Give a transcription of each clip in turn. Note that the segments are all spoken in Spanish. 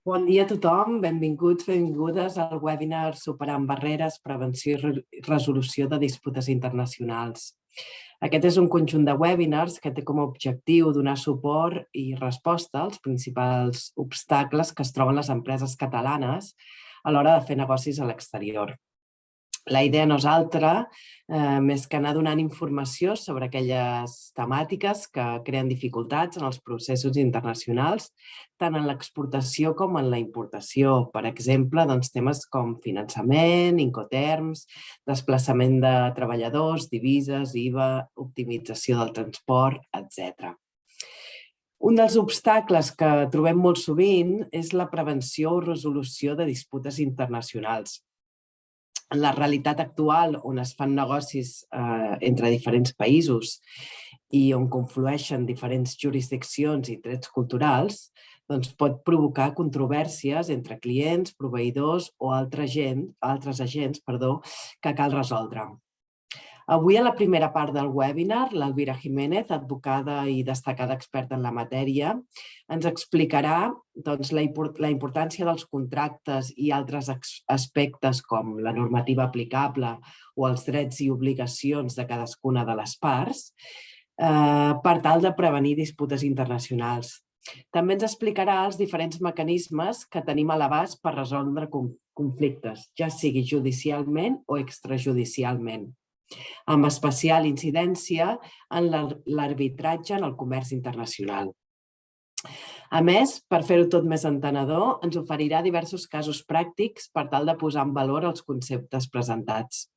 Bon dia a tothom, benvinguts, benvingudes al webinar Superant Barreres, Prevenció i Resolució de Disputes Internacionals. Aquest és un conjunt de webinars que té com a objectiu donar suport i resposta als principals obstacles que es troben les empreses catalanes a l'hora de fer negocis a l'exterior. La idea no és altra, més que anar donant informació sobre aquelles temàtiques que creen dificultats en els processos internacionals, tant en l'exportació com en la importació. Per exemple, temes com finançament, incoterms, desplaçament de treballadors, divises, IVA, optimització del transport, etc. Un dels obstacles que trobem molt sovint és la prevenció o resolució de disputes internacionals. En la realitat actual, on es fan negocis entre diferents països i on conflueixen diferents jurisdiccions i trets culturals, pot provocar controvèrsies entre clients, proveïdors o altres agents que cal resoldre. Avui, a la primera part del webinar, l'Elvira Jiménez, advocada i destacada experta en la matèria, ens explicarà la importància dels contractes i altres aspectes com la normativa aplicable o els drets i obligacions de cadascuna de les parts per tal de prevenir disputes internacionals. També ens explicarà els diferents mecanismes que tenim a l'abast per resoldre conflictes, ja sigui judicialment o extrajudicialment, amb especial incidència en l'arbitratge en el comerç internacional. A més, per fer-ho tot més entenedor, ens oferirà diversos casos pràctics per tal de posar en valor els conceptes presentats.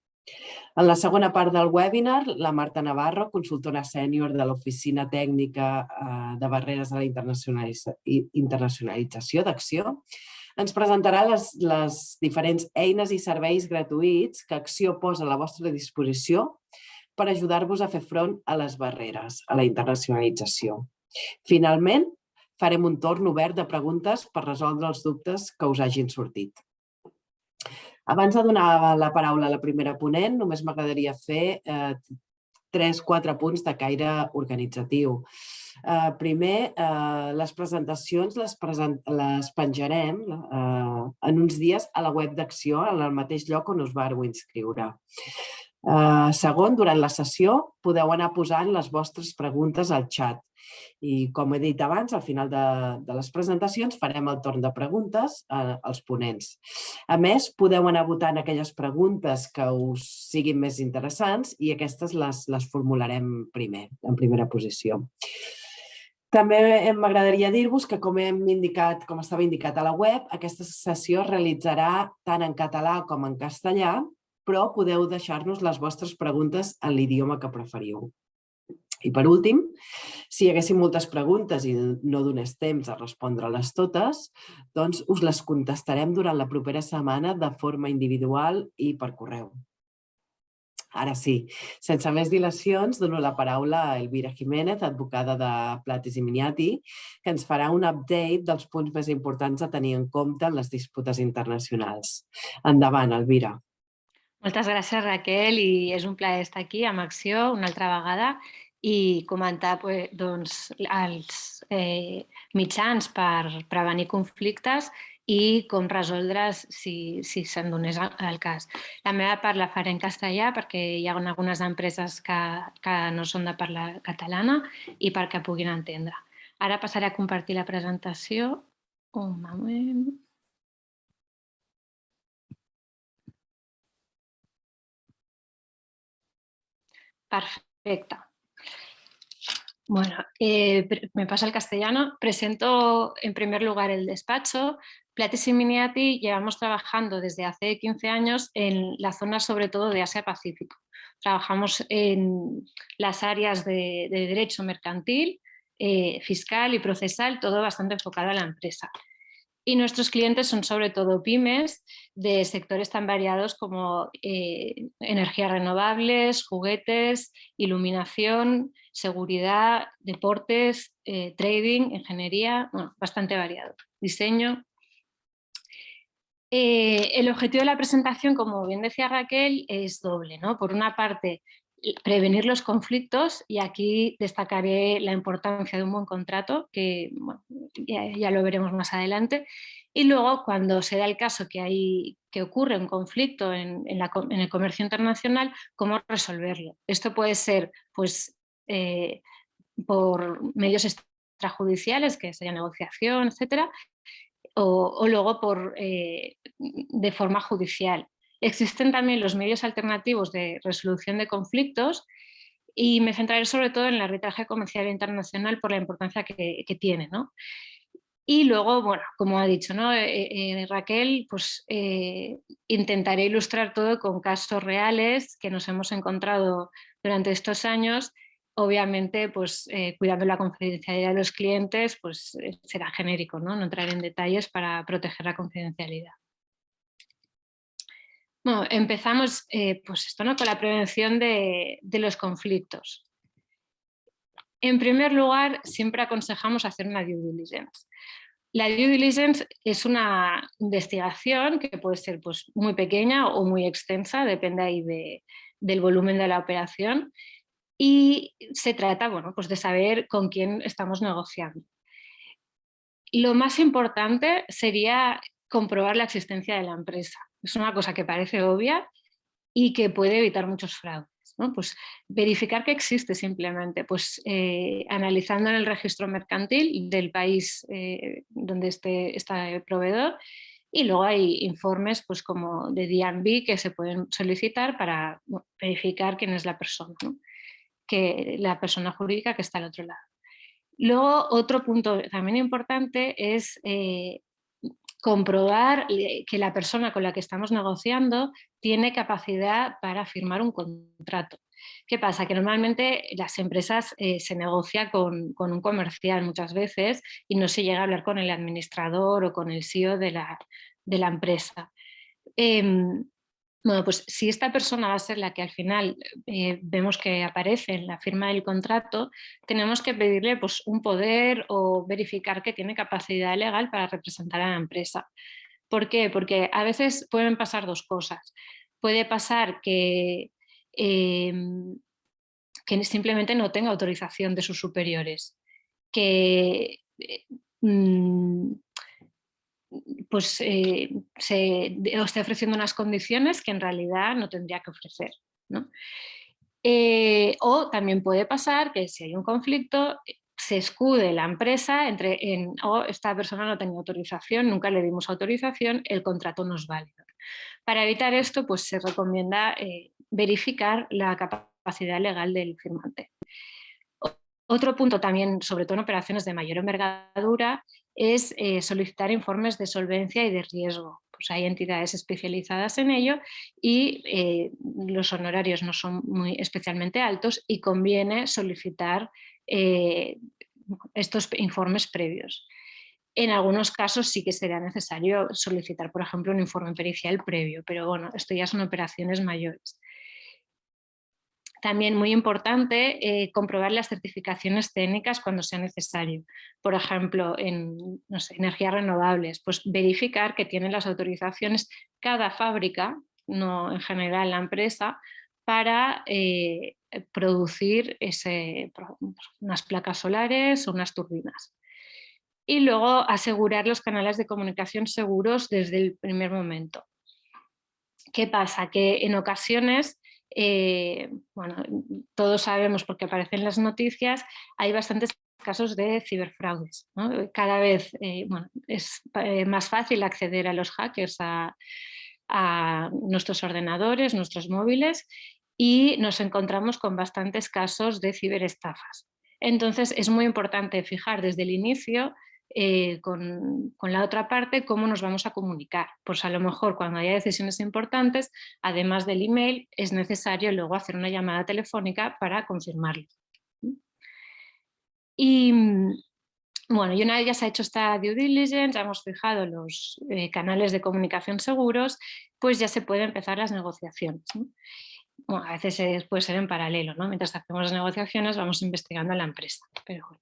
En la segona part del webinar, la Marta Navarro, consultora sènior de l'Oficina Tècnica de Barreres de la Internacionalització d'Acció, ens presentarà les diferents eines i serveis gratuïts que Acció posa a la vostra disposició per ajudar-vos a fer front a les barreres, a la internacionalització. Finalment, farem un torn obert de preguntes per resoldre els dubtes que us hagin sortit. Abans de donar la paraula a la primera ponent, només m'agradaria fer 3-4 punts de caire organitzatiu. Primer, les presentacions les penjarem en uns dies a la web d'Acció, en el mateix lloc on us vau inscriure. Segon, durant la sessió podeu anar posant les vostres preguntes al xat. I com he dit abans, al final de les presentacions farem el torn de preguntes als ponents. A més, podeu anar votant aquelles preguntes que us siguin més interessants i aquestes les formularem primer, en primera posició. També m'agradaria dir-vos que, com estava indicat a la web, aquesta sessió es realitzarà tant en català com en castellà, però podeu deixar-nos les vostres preguntes en l'idioma que preferiu. I per últim, si hi haguessin moltes preguntes i no donés temps a respondre-les totes, doncs us les contestarem durant la propera setmana de forma individual i per correu. Ara sí, sense més dilacions, dono la paraula a Elvira Jiménez, advocada de Platis i Miniati, que ens farà un update dels punts més importants a tenir en compte en les disputes internacionals. Endavant, Elvira. Moltes gràcies, Raquel, i és un plaer estar aquí amb Acció una altra vegada i comentar els mitjans per prevenir conflictes i com resoldre's si se'n donés el cas. La meva part la faré en castellà perquè hi ha algunes empreses que no són de parla catalana i perquè puguin entendre. Ara passaré a compartir la presentació. Un moment. Perfecto. Bueno, me paso al castellano. Presento en primer lugar el despacho. Platis y Miniati llevamos trabajando desde hace 15 años en la zona sobre todo de Asia-Pacífico. Trabajamos en las áreas de derecho mercantil, fiscal y procesal, todo bastante enfocado a la empresa. Y nuestros clientes son sobre todo pymes de sectores tan variados como energías renovables, juguetes, iluminación, seguridad, deportes, trading, ingeniería, bueno, bastante variado, diseño. El objetivo de la presentación, como bien decía Raquel, es doble, ¿no? Por una parte, prevenir los conflictos, y aquí destacaré la importancia de un buen contrato, que bueno, ya lo veremos más adelante, Y luego, cuando se da el caso que ocurre un conflicto en el comercio internacional, cómo resolverlo. Esto puede ser pues, por medios extrajudiciales, que sería negociación, etcétera, o luego de forma judicial. Existen también los medios alternativos de resolución de conflictos y me centraré sobre todo en el arbitraje comercial internacional por la importancia que tiene, ¿no? Y luego, bueno, como ha dicho, ¿no? Raquel, pues intentaré ilustrar todo con casos reales que nos hemos encontrado durante estos años. Obviamente, pues cuidando la confidencialidad de los clientes, pues será genérico, ¿no? No entrar en detalles para proteger la confidencialidad. Bueno, empezamos pues esto, ¿no? Con la prevención de los conflictos. En primer lugar, siempre aconsejamos hacer una due diligence. La due diligence es una investigación que puede ser pues, muy pequeña o muy extensa, depende ahí del volumen de la operación, y se trata bueno, pues de saber con quién estamos negociando. Lo más importante sería comprobar la existencia de la empresa. Es una cosa que parece obvia y que puede evitar muchos fraudes, ¿no? Pues verificar que existe simplemente, pues analizando en el registro mercantil del país donde está el proveedor, y luego hay informes pues, como de D&B que se pueden solicitar para verificar quién es la persona, ¿no? Que la persona jurídica que está al otro lado. Luego, otro punto también importante es comprobar que la persona con la que estamos negociando tiene capacidad para firmar un contrato. ¿Qué pasa? Que normalmente las empresas se negocia con un comercial muchas veces y no se llega a hablar con el administrador o con el CEO de la empresa. Bueno, pues si esta persona va a ser la que al final vemos que aparece en la firma del contrato, tenemos que pedirle pues, un poder o verificar que tiene capacidad legal para representar a la empresa. ¿Por qué? Porque a veces pueden pasar dos cosas. Puede pasar eh, que simplemente no tenga autorización de sus superiores, que pues se esté ofreciendo unas condiciones que en realidad no tendría que ofrecer, ¿no? O también puede pasar que si hay un conflicto se escude la empresa esta persona no tenía autorización, nunca le dimos autorización, el contrato no es válido. Para evitar esto, pues se recomienda verificar la capacidad legal del firmante. Otro punto también, sobre todo en operaciones de mayor envergadura, es solicitar informes de solvencia y de riesgo. Pues hay entidades especializadas en ello y los honorarios no son muy especialmente altos y conviene solicitar estos informes previos. En algunos casos sí que será necesario solicitar, por ejemplo, un informe pericial previo, pero bueno, esto ya son operaciones mayores. También muy importante comprobar las certificaciones técnicas cuando sea necesario. Por ejemplo, en energías renovables, pues verificar que tienen las autorizaciones cada fábrica, no en general la empresa, para producir unas placas solares o unas turbinas. Y luego asegurar los canales de comunicación seguros desde el primer momento. ¿Qué pasa? Que en ocasiones, bueno, todos sabemos porque aparecen las noticias, hay bastantes casos de ciberfraudes, ¿no? Cada vez bueno, es más fácil acceder a los hackers a nuestros ordenadores, nuestros móviles, y nos encontramos con bastantes casos de ciberestafas. Entonces es muy importante fijar desde el inicio con la otra parte cómo nos vamos a comunicar. Pues a lo mejor cuando haya decisiones importantes, además del email, es necesario luego hacer una llamada telefónica para confirmarlo. Y bueno, y una vez ya se ha hecho esta due diligence, ya hemos fijado los canales de comunicación seguros, pues ya se pueden empezar las negociaciones, ¿no? Bueno, a veces puede ser en paralelo, ¿no? Mientras hacemos las negociaciones vamos investigando a la empresa. Pero bueno.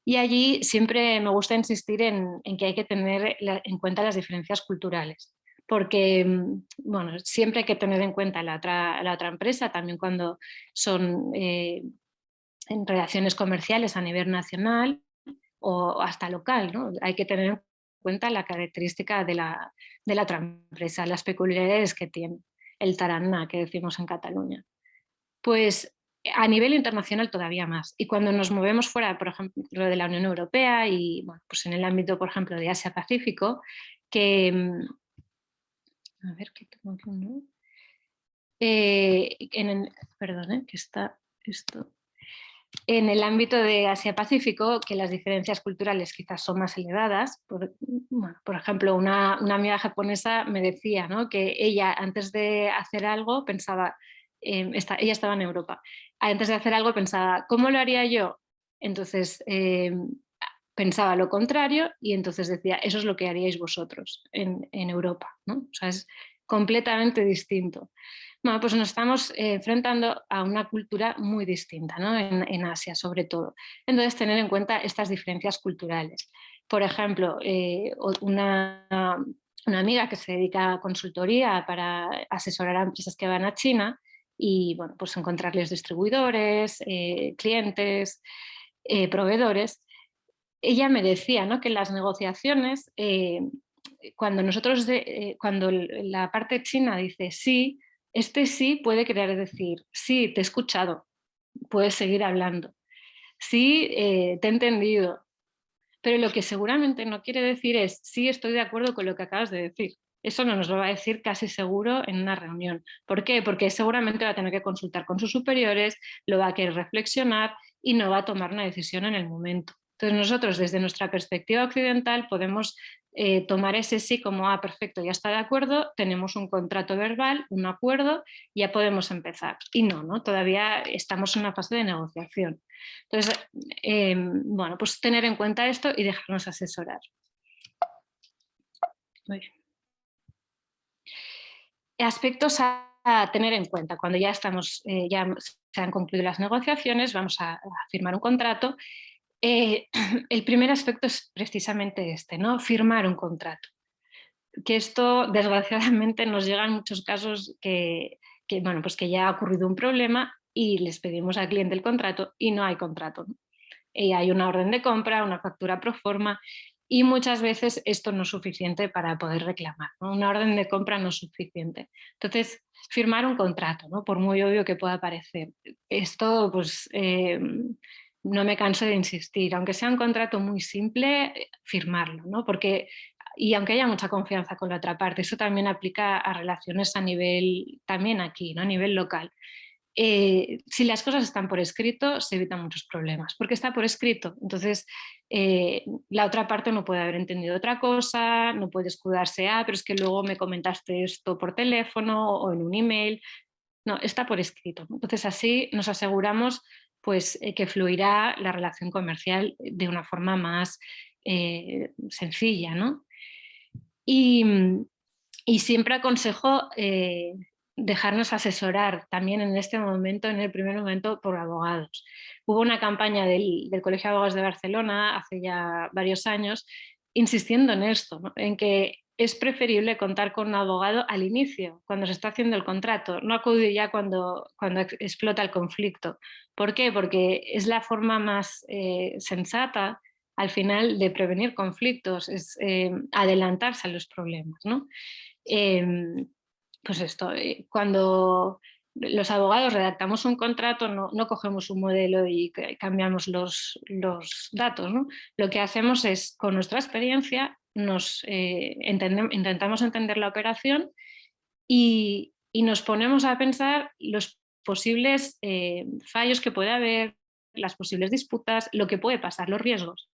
Y allí siempre me gusta insistir en que hay que tener en cuenta las diferencias culturales, porque bueno, siempre hay que tener en cuenta la otra empresa, también cuando son en relaciones comerciales a nivel nacional o hasta local, ¿no? Hay que tener en cuenta la característica de la otra empresa, las peculiaridades que tiene, el tarannà que decimos en Cataluña. Pues a nivel internacional todavía más. Y cuando nos movemos fuera, por ejemplo, de la Unión Europea y bueno, pues en el ámbito, por ejemplo, de Asia-Pacífico, que... A ver, ¿qué tengo aquí? ¿No? Perdón, que está esto. En el ámbito de Asia-Pacífico, que las diferencias culturales quizás son más elevadas, por ejemplo, una amiga japonesa me decía, ¿no?, que ella antes de hacer algo pensaba, ella estaba en Europa, antes de hacer algo pensaba, ¿cómo lo haría yo? Entonces pensaba lo contrario y entonces decía, eso es lo que haríais vosotros en Europa, ¿no? O sea, es completamente distinto. Bueno, pues nos estamos enfrentando a una cultura muy distinta, ¿no?, en Asia sobre todo. Entonces, tener en cuenta estas diferencias culturales. Por ejemplo, una amiga que se dedica a consultoría para asesorar a empresas que van a China y bueno, pues encontrarles distribuidores, clientes, proveedores. Ella me decía, ¿no?, que en las negociaciones, cuando cuando la parte china dice sí, este sí puede querer decir, sí, te he escuchado, puedes seguir hablando, sí, te he entendido, pero lo que seguramente no quiere decir es, sí, estoy de acuerdo con lo que acabas de decir. Eso no nos lo va a decir casi seguro en una reunión. ¿Por qué? Porque seguramente va a tener que consultar con sus superiores, lo va a querer reflexionar y no va a tomar una decisión en el momento. Entonces nosotros desde nuestra perspectiva occidental podemos tomar ese sí como, perfecto, ya está de acuerdo, tenemos un contrato verbal, un acuerdo, ya podemos empezar. Y no, todavía estamos en una fase de negociación. Entonces, bueno, pues tener en cuenta esto y dejarnos asesorar. Aspectos a tener en cuenta. Cuando ya ya se han concluido las negociaciones, vamos a firmar un contrato. El primer aspecto es precisamente este, ¿no?, firmar un contrato. Que esto, desgraciadamente, nos llegan muchos casos bueno, pues que ya ha ocurrido un problema y les pedimos al cliente el contrato y no hay contrato, ¿no? Y hay una orden de compra, una factura pro forma y muchas veces esto no es suficiente para poder reclamar, ¿no? Una orden de compra no es suficiente. Entonces, firmar un contrato, ¿no?, por muy obvio que pueda parecer. Esto, pues, no me canso de insistir, aunque sea un contrato muy simple, firmarlo, ¿no? Y aunque haya mucha confianza con la otra parte, eso también aplica a relaciones a nivel, también aquí, ¿no?, a nivel local. Si las cosas están por escrito, se evitan muchos problemas, porque está por escrito. Entonces, la otra parte no puede haber entendido otra cosa, no puede escudarse, pero es que luego me comentaste esto por teléfono o en un email. No, está por escrito, ¿no? Entonces, así nos aseguramos pues, que fluirá la relación comercial de una forma más sencilla, ¿no? Y siempre aconsejo dejarnos asesorar también en este momento, en el primer momento, por abogados. Hubo una campaña del Colegio de Abogados de Barcelona hace ya varios años insistiendo en esto, ¿no?, en que es preferible contar con un abogado al inicio, cuando se está haciendo el contrato, no acudir ya cuando explota el conflicto. ¿Por qué? Porque es la forma más sensata al final de prevenir conflictos, es adelantarse a los problemas, ¿no? Pues esto, cuando los abogados redactamos un contrato, no cogemos un modelo y cambiamos los datos, ¿no? Lo que hacemos es, con nuestra experiencia, intentamos entender la operación y nos ponemos a pensar los posibles fallos que puede haber, las posibles disputas, lo que puede pasar, los riesgos.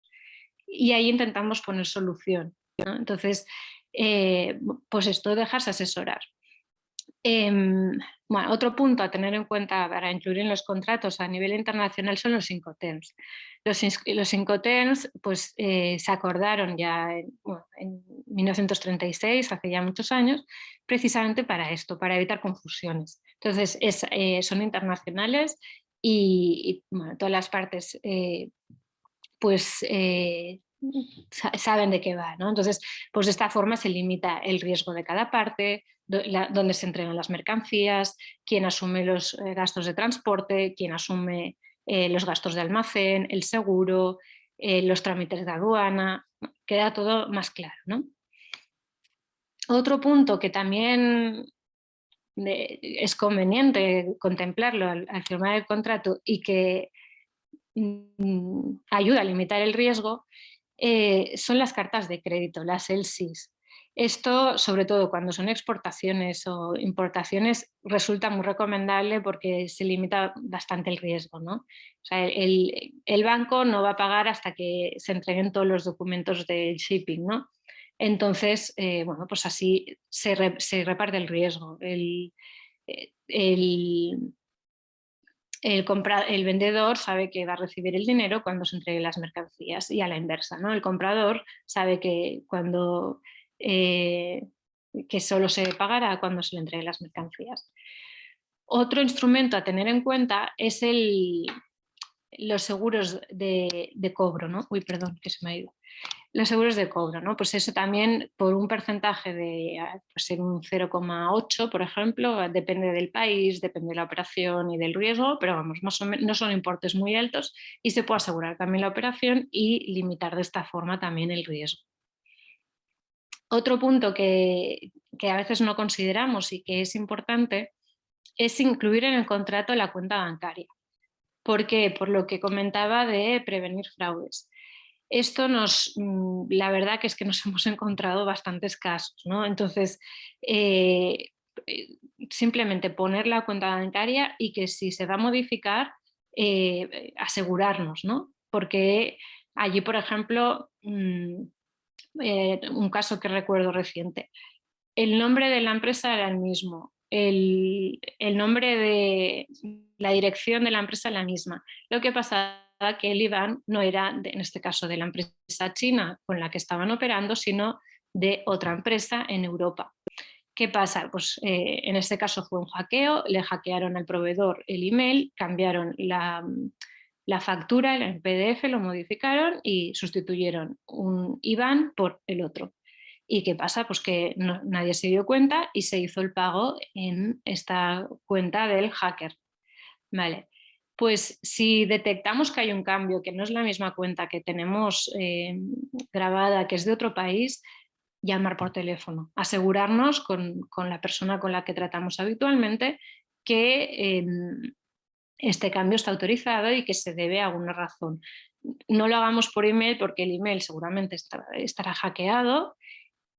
Y ahí intentamos poner solución, ¿no? Entonces, pues esto, dejarse asesorar. Bueno, otro punto a tener en cuenta para incluir en los contratos a nivel internacional son los Incoterms. Los Incoterms pues, se acordaron ya en 1936, hace ya muchos años, precisamente para esto, para evitar confusiones. Entonces, son internacionales y bueno, todas las partes pues saben de qué va, ¿no? Entonces, pues de esta forma se limita el riesgo de cada parte, dónde se entregan las mercancías, quién asume los gastos de transporte, quién asume los gastos de almacén, el seguro, los trámites de aduana. queda todo más claro, ¿no? Otro punto que también es conveniente contemplarlo al firmar el contrato y que ayuda a limitar el riesgo son las cartas de crédito, las LCs. Esto, sobre todo cuando son exportaciones o importaciones, resulta muy recomendable porque se limita bastante el riesgo, ¿no? O sea, el banco no va a pagar hasta que se entreguen todos los documentos del shipping, ¿no? Entonces, bueno, pues así se reparte el riesgo. El vendedor sabe que va a recibir el dinero cuando se entreguen las mercancías y a la inversa, ¿no? El comprador sabe que que solo se pagará cuando se le entreguen las mercancías. Otro instrumento a tener en cuenta es los seguros de cobro, ¿no? Uy, perdón, que se me ha ido. Los seguros de cobro, ¿no? Pues eso también por un porcentaje de pues en un 0,8, por ejemplo, depende del país, depende de la operación y del riesgo, pero vamos, más o menos, no son importes muy altos y se puede asegurar también la operación y limitar de esta forma también el riesgo. Otro punto que a veces no consideramos y que es importante es incluir en el contrato la cuenta bancaria. ¿Por qué? Por lo que comentaba de prevenir fraudes. Esto la verdad que es que nos hemos encontrado bastantes casos, ¿no? Entonces, simplemente poner la cuenta bancaria y que si se va a modificar, asegurarnos, ¿no? Porque allí, por ejemplo, un caso que recuerdo reciente, el nombre de la empresa era el mismo, el nombre de la dirección de la empresa era la misma. Lo que pasaba que el IBAN no era, en este caso, de la empresa china con la que estaban operando, sino de otra empresa en Europa. ¿Qué pasa? Pues en este caso fue un hackeo, le hackearon al proveedor el email, cambiaron la factura, el PDF lo modificaron y sustituyeron un IBAN por el otro. ¿Y qué pasa? Pues que nadie se dio cuenta y se hizo el pago en esta cuenta del hacker. Vale. Pues si detectamos que hay un cambio, que no es la misma cuenta que tenemos grabada, que es de otro país, llamar por teléfono, asegurarnos con la persona con la que tratamos habitualmente que este cambio está autorizado y que se debe a alguna razón. No lo hagamos por email porque el email seguramente estará hackeado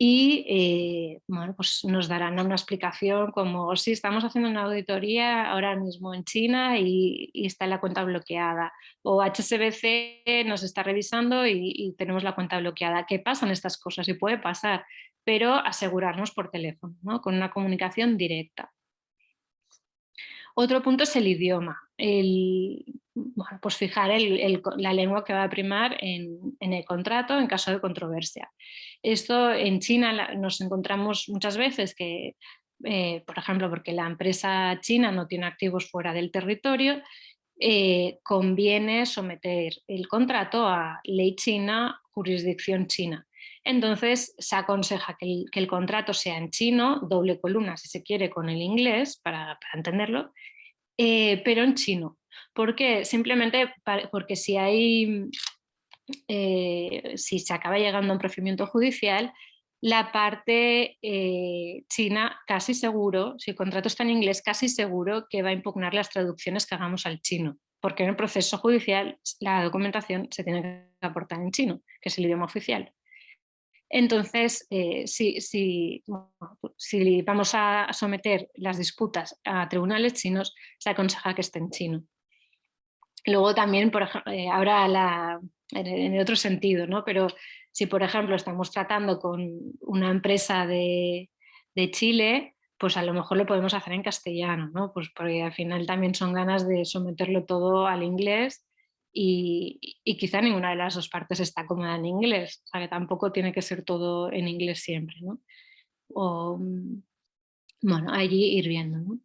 y bueno, pues nos darán una explicación como si estamos haciendo una auditoría ahora mismo en China y está la cuenta bloqueada, o HSBC nos está revisando y tenemos la cuenta bloqueada. ¿Qué pasan estas cosas? Y puede pasar, pero asegurarnos por teléfono, ¿no? Con una comunicación directa. Otro punto es el idioma. Bueno, pues fijar la lengua que va a primar en el contrato en caso de controversia. Esto en China nos encontramos muchas veces que, por ejemplo, porque la empresa china no tiene activos fuera del territorio, conviene someter el contrato a ley china, jurisdicción china. Entonces se aconseja que el contrato sea en chino, doble columna si se quiere con el inglés para entenderlo, pero en chino. ¿Por qué? Simplemente porque si se acaba llegando a un procedimiento judicial, la parte china casi seguro, si el contrato está en inglés, casi seguro que va a impugnar las traducciones que hagamos al chino, porque en el proceso judicial la documentación se tiene que aportar en chino, que es el idioma oficial. Entonces, si vamos a someter las disputas a tribunales chinos, se aconseja que esté en chino. Luego también, por ejemplo, ahora en otro sentido, ¿no? Pero si, por ejemplo, estamos tratando con una empresa de Chile, pues a lo mejor lo podemos hacer en castellano, ¿no? Pues porque al final también son ganas de someterlo todo al inglés y quizá ninguna de las dos partes está cómoda en inglés, o sea que tampoco tiene que ser todo en inglés siempre, ¿no? O, bueno, allí ir viendo, ¿no?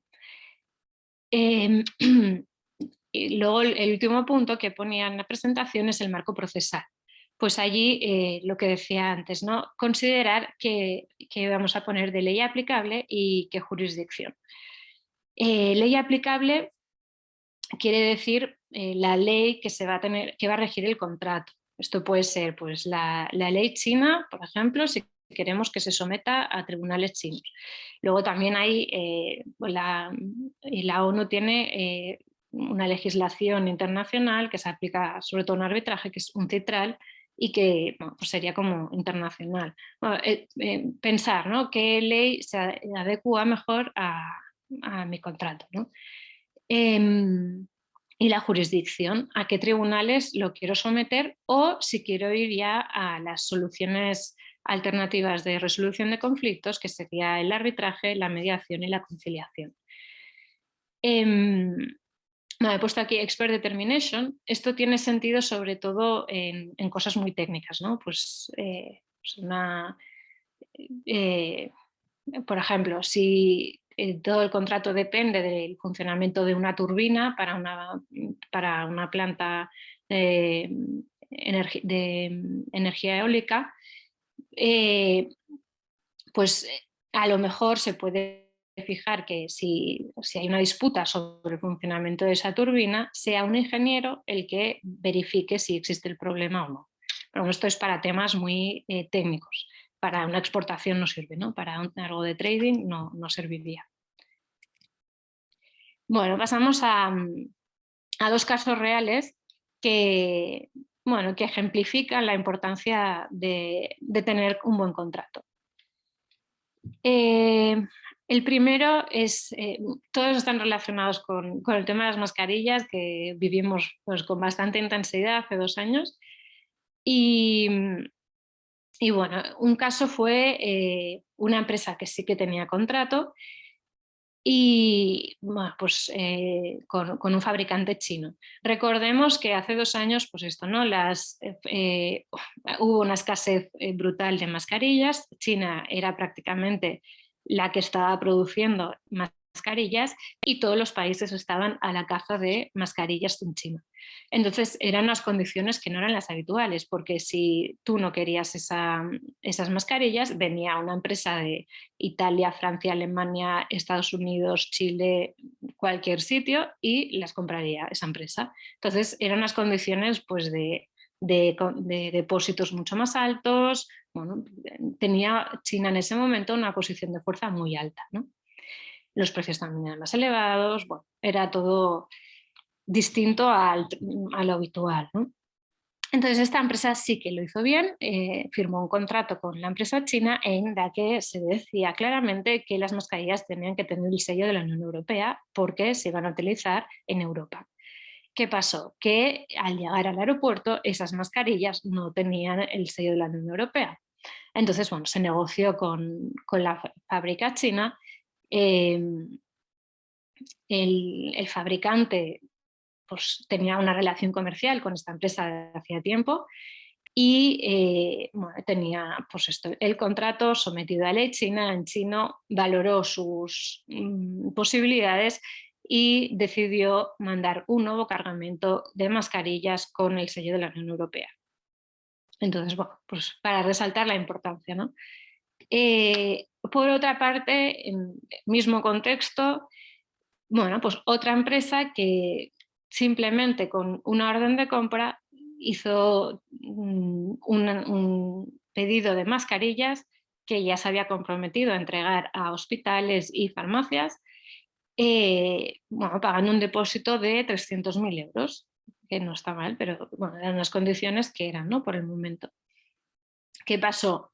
Y luego el último punto que ponía en la presentación es el marco procesal. Pues allí lo que decía antes, ¿no? Considerar que vamos a poner de ley aplicable y qué jurisdicción. Ley aplicable quiere decir la ley que va a regir el contrato. esto puede ser pues, la ley china, por ejemplo, si queremos que se someta a tribunales chinos. Luego también hay, la ONU tiene una legislación internacional que se aplica sobre todo en arbitraje, que es un CITRAL, y que bueno, pues sería como internacional. Bueno, pensar, ¿no?, qué ley se adecua mejor a mi contrato, ¿no? Y la jurisdicción, a qué tribunales lo quiero someter o si quiero ir ya a las soluciones alternativas de resolución de conflictos, que sería el arbitraje, la mediación y la conciliación. He puesto aquí Expert Determination. Esto tiene sentido sobre todo en cosas muy técnicas, ¿no? Pues, por ejemplo, si todo el contrato depende del funcionamiento de una turbina para una planta de energía eólica, pues a lo mejor se puede fijar que si hay una disputa sobre el funcionamiento de esa turbina, sea un ingeniero el que verifique si existe el problema o no. Pero esto es para temas muy técnicos. Para una exportación no sirve, ¿no? Para algo de trading no serviría. Bueno, pasamos a dos casos reales que, bueno, que ejemplifican la importancia de tener un buen contrato. El primero es, todos están relacionados con el tema de las mascarillas que vivimos pues, con bastante intensidad hace 2 años. Y bueno, un caso fue una empresa que sí que tenía contrato y bueno, pues, con un fabricante chino. Recordemos que hace 2 años pues esto, ¿no? Hubo una escasez brutal de mascarillas. China era prácticamente la que estaba produciendo mascarillas y todos los países estaban a la caza de mascarillas en China. Entonces eran unas condiciones que no eran las habituales, porque si tú no querías esas mascarillas, venía una empresa de Italia, Francia, Alemania, Estados Unidos, Chile, cualquier sitio y las compraría esa empresa. Entonces eran unas condiciones pues, de depósitos mucho más altos. Bueno, tenía China en ese momento una posición de fuerza muy alta, ¿no? Los precios también eran más elevados, bueno, era todo distinto a lo habitual, ¿no? Entonces esta empresa sí que lo hizo bien, firmó un contrato con la empresa china en la que se decía claramente que las mascarillas tenían que tener el sello de la Unión Europea porque se iban a utilizar en Europa. ¿Qué pasó? Que al llegar al aeropuerto esas mascarillas no tenían el sello de la Unión Europea. Entonces, bueno, se negoció con la fábrica china. El fabricante pues, tenía una relación comercial con esta empresa de hacía tiempo y bueno, tenía pues esto, el contrato sometido a ley china. En chino valoró sus posibilidades y decidió mandar un nuevo cargamento de mascarillas con el sello de la Unión Europea. Entonces, bueno, pues para resaltar la importancia, ¿no? Por otra parte, en el mismo contexto, bueno, pues otra empresa que simplemente con una orden de compra hizo un pedido de mascarillas que ya se había comprometido a entregar a hospitales y farmacias, bueno, pagando un depósito de 300.000 euros, que no está mal, pero bueno, eran las condiciones que eran, ¿no? Por el momento. ¿Qué pasó?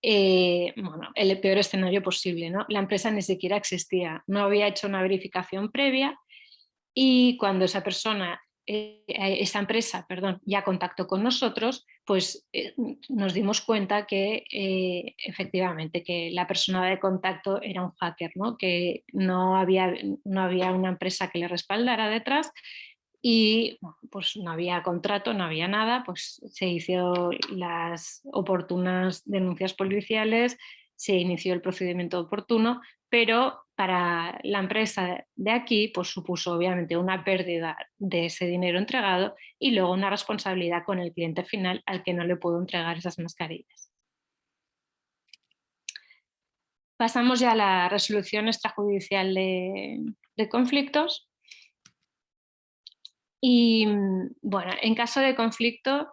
Bueno, el peor escenario posible, ¿no? La empresa ni siquiera existía, no había hecho una verificación previa y cuando esa empresa, ya contactó con nosotros, pues nos dimos cuenta que efectivamente que la persona de contacto era un hacker, ¿no? Que no había una empresa que le respaldara detrás. Y bueno, pues no había contrato, no había nada, pues se hicieron las oportunas denuncias policiales, se inició el procedimiento oportuno, pero para la empresa de aquí pues supuso obviamente una pérdida de ese dinero entregado y luego una responsabilidad con el cliente final al que no le pudo entregar esas mascarillas. Pasamos ya a la resolución extrajudicial de conflictos. Y bueno, en caso de conflicto,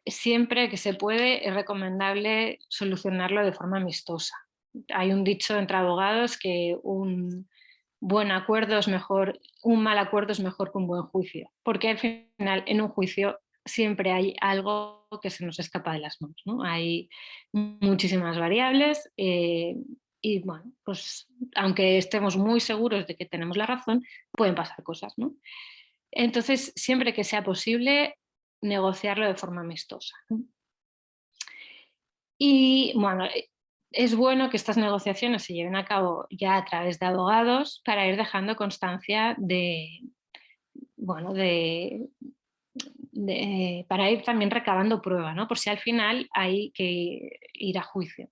siempre que se puede es recomendable solucionarlo de forma amistosa. Hay un dicho entre abogados que un buen acuerdo es mejor, un mal acuerdo es mejor que un buen juicio, porque al final en un juicio siempre hay algo que se nos escapa de las manos, ¿no? Hay muchísimas variables y bueno, pues aunque estemos muy seguros de que tenemos la razón, pueden pasar cosas, ¿no? Entonces, siempre que sea posible, negociarlo de forma amistosa, ¿no? Y bueno, es bueno que estas negociaciones se lleven a cabo ya a través de abogados para ir dejando constancia de, bueno, para ir también recabando prueba, ¿no? Por si al final hay que ir a juicio,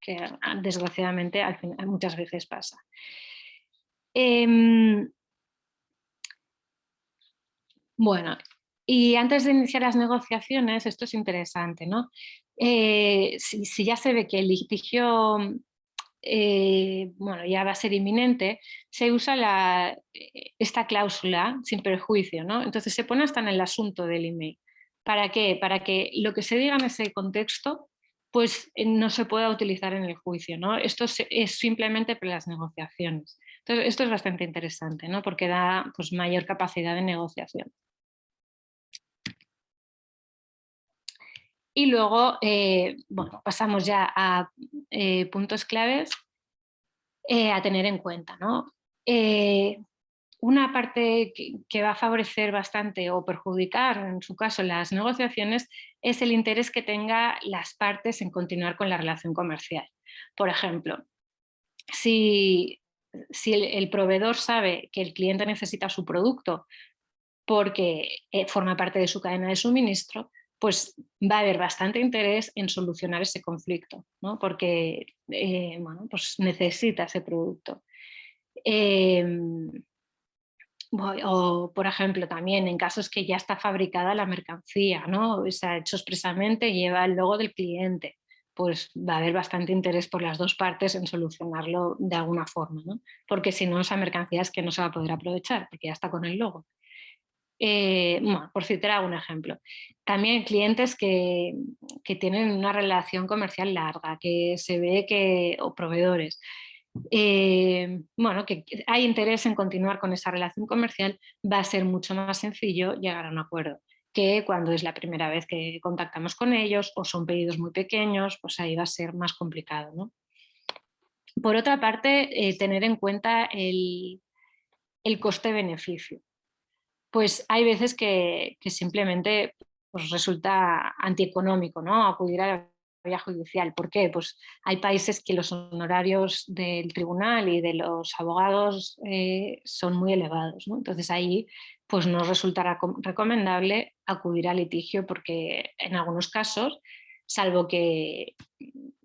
que desgraciadamente al final, muchas veces pasa. Bueno, y antes de iniciar las negociaciones, esto es interesante, ¿no? Si ya se ve que el litigio bueno, ya va a ser inminente, se usa esta cláusula sin perjuicio, ¿no? Entonces se pone hasta en el asunto del email. ¿Para qué? Para que lo que se diga en ese contexto pues no se pueda utilizar en el juicio, ¿no? Esto es simplemente para las negociaciones. Entonces esto es bastante interesante, ¿no? Porque da pues, mayor capacidad de negociación. Y luego, bueno, pasamos ya a puntos claves a tener en cuenta, ¿no? Una parte que va a favorecer bastante o perjudicar, en su caso, las negociaciones, es el interés que tengan las partes en continuar con la relación comercial. Por ejemplo, si el proveedor sabe que el cliente necesita su producto porque forma parte de su cadena de suministro, pues va a haber bastante interés en solucionar ese conflicto, ¿no? Porque bueno, pues necesita ese producto. O, por ejemplo, también en casos que ya está fabricada la mercancía, ¿no? Se ha hecho expresamente, lleva el logo del cliente, pues va a haber bastante interés por las dos partes en solucionarlo de alguna forma, ¿no? Porque si no, esa mercancía es que no se va a poder aprovechar, porque ya está con el logo. Bueno, por citar algún ejemplo. También clientes que tienen una relación comercial larga, que se ve que, o proveedores, bueno, que hay interés en continuar con esa relación comercial, va a ser mucho más sencillo llegar a un acuerdo que cuando es la primera vez que contactamos con ellos o son pedidos muy pequeños, pues ahí va a ser más complicado, ¿no? Por otra parte, tener en cuenta el coste-beneficio. Pues hay veces que simplemente pues resulta antieconómico, ¿no? Acudir a la vía judicial. ¿Por qué? Pues hay países que los honorarios del tribunal y de los abogados son muy elevados, ¿no? Entonces ahí pues no resultará recomendable acudir al litigio porque en algunos casos, salvo que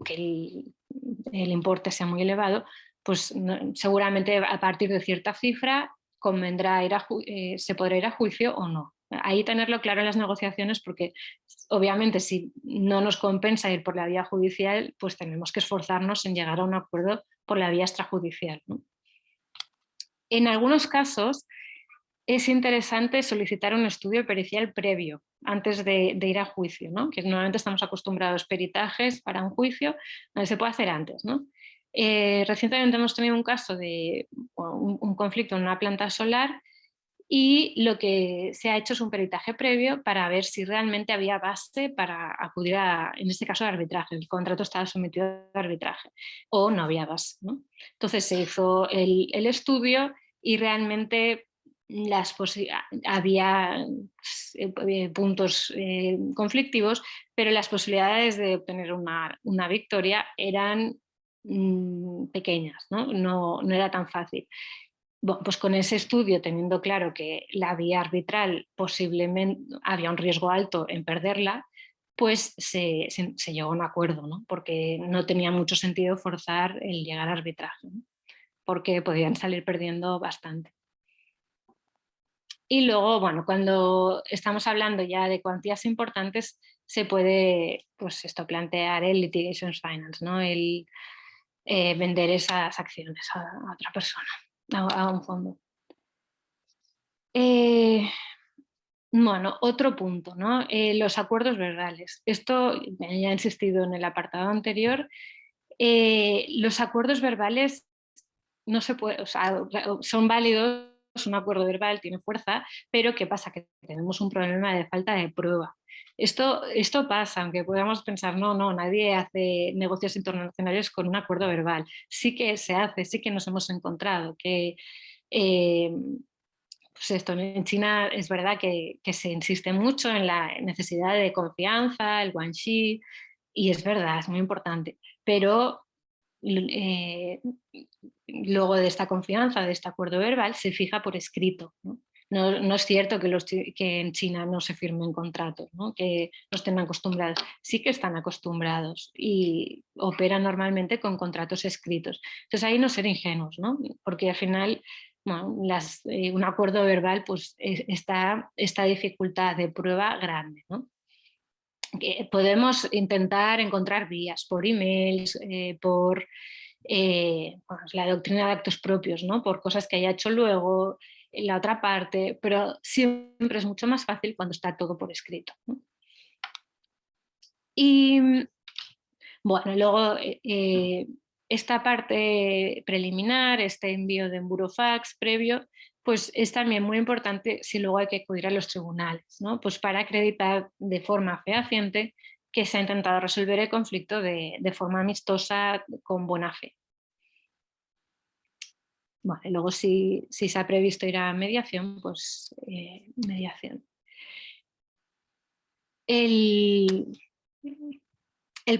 el importe sea muy elevado, pues seguramente a partir de cierta cifra convendrá se podrá ir a juicio o no. Ahí tenerlo claro en las negociaciones porque obviamente si no nos compensa ir por la vía judicial, pues tenemos que esforzarnos en llegar a un acuerdo por la vía extrajudicial, ¿no? En algunos casos es interesante solicitar un estudio pericial previo antes de ir a juicio, ¿no? Que normalmente estamos acostumbrados a peritajes para un juicio, donde se puede hacer antes, ¿no? Recientemente hemos tenido un caso de un conflicto en una planta solar y lo que se ha hecho es un peritaje previo para ver si realmente había base para acudir en este caso, al arbitraje. El contrato estaba sometido a arbitraje o no había base, ¿no? Entonces se hizo el estudio y realmente había puntos conflictivos, pero las posibilidades de obtener una victoria eran pequeñas, ¿no? No era tan fácil. Bueno, pues con ese estudio, teniendo claro que la vía arbitral posiblemente había un riesgo alto en perderla, pues se llegó a un acuerdo, ¿no? Porque no tenía mucho sentido forzar el llegar al arbitraje, ¿no? Porque podían salir perdiendo bastante. Y luego, bueno, cuando estamos hablando ya de cuantías importantes, se puede, pues esto, plantear el litigation finance, ¿no? El vender esas acciones a otra persona, a un fondo. Bueno, otro punto, ¿no? Los acuerdos verbales. Esto ya he insistido en el apartado anterior. Los acuerdos verbales no se puede, o sea, son válidos, un acuerdo verbal tiene fuerza, pero ¿qué pasa? Que tenemos un problema de falta de prueba. Esto pasa, aunque podamos pensar, no, nadie hace negocios internacionales con un acuerdo verbal. Sí que se hace, sí que nos hemos encontrado que pues esto, en China es verdad que se insiste mucho en la necesidad de confianza, el guanxi, y es verdad, es muy importante, pero luego de esta confianza, de este acuerdo verbal, se fija por escrito, ¿no? No es cierto que en China no se firmen contratos, ¿no? Que no estén acostumbrados. Sí que están acostumbrados y operan normalmente con contratos escritos. Entonces ahí no ser ingenuos, ¿no? Porque al final, bueno, un acuerdo verbal pues está esta dificultad de prueba grande, ¿no? Podemos intentar encontrar vías por emails, por la doctrina de actos propios, ¿no? Por cosas que haya hecho luego en la otra parte, pero siempre es mucho más fácil cuando está todo por escrito, ¿no? Y bueno, luego esta parte preliminar, este envío de un burofax previo, pues es también muy importante si luego hay que acudir a los tribunales, ¿no? Pues para acreditar de forma fehaciente que se ha intentado resolver el conflicto de forma amistosa, con buena fe. Bueno, y luego si se ha previsto ir a mediación, pues mediación. El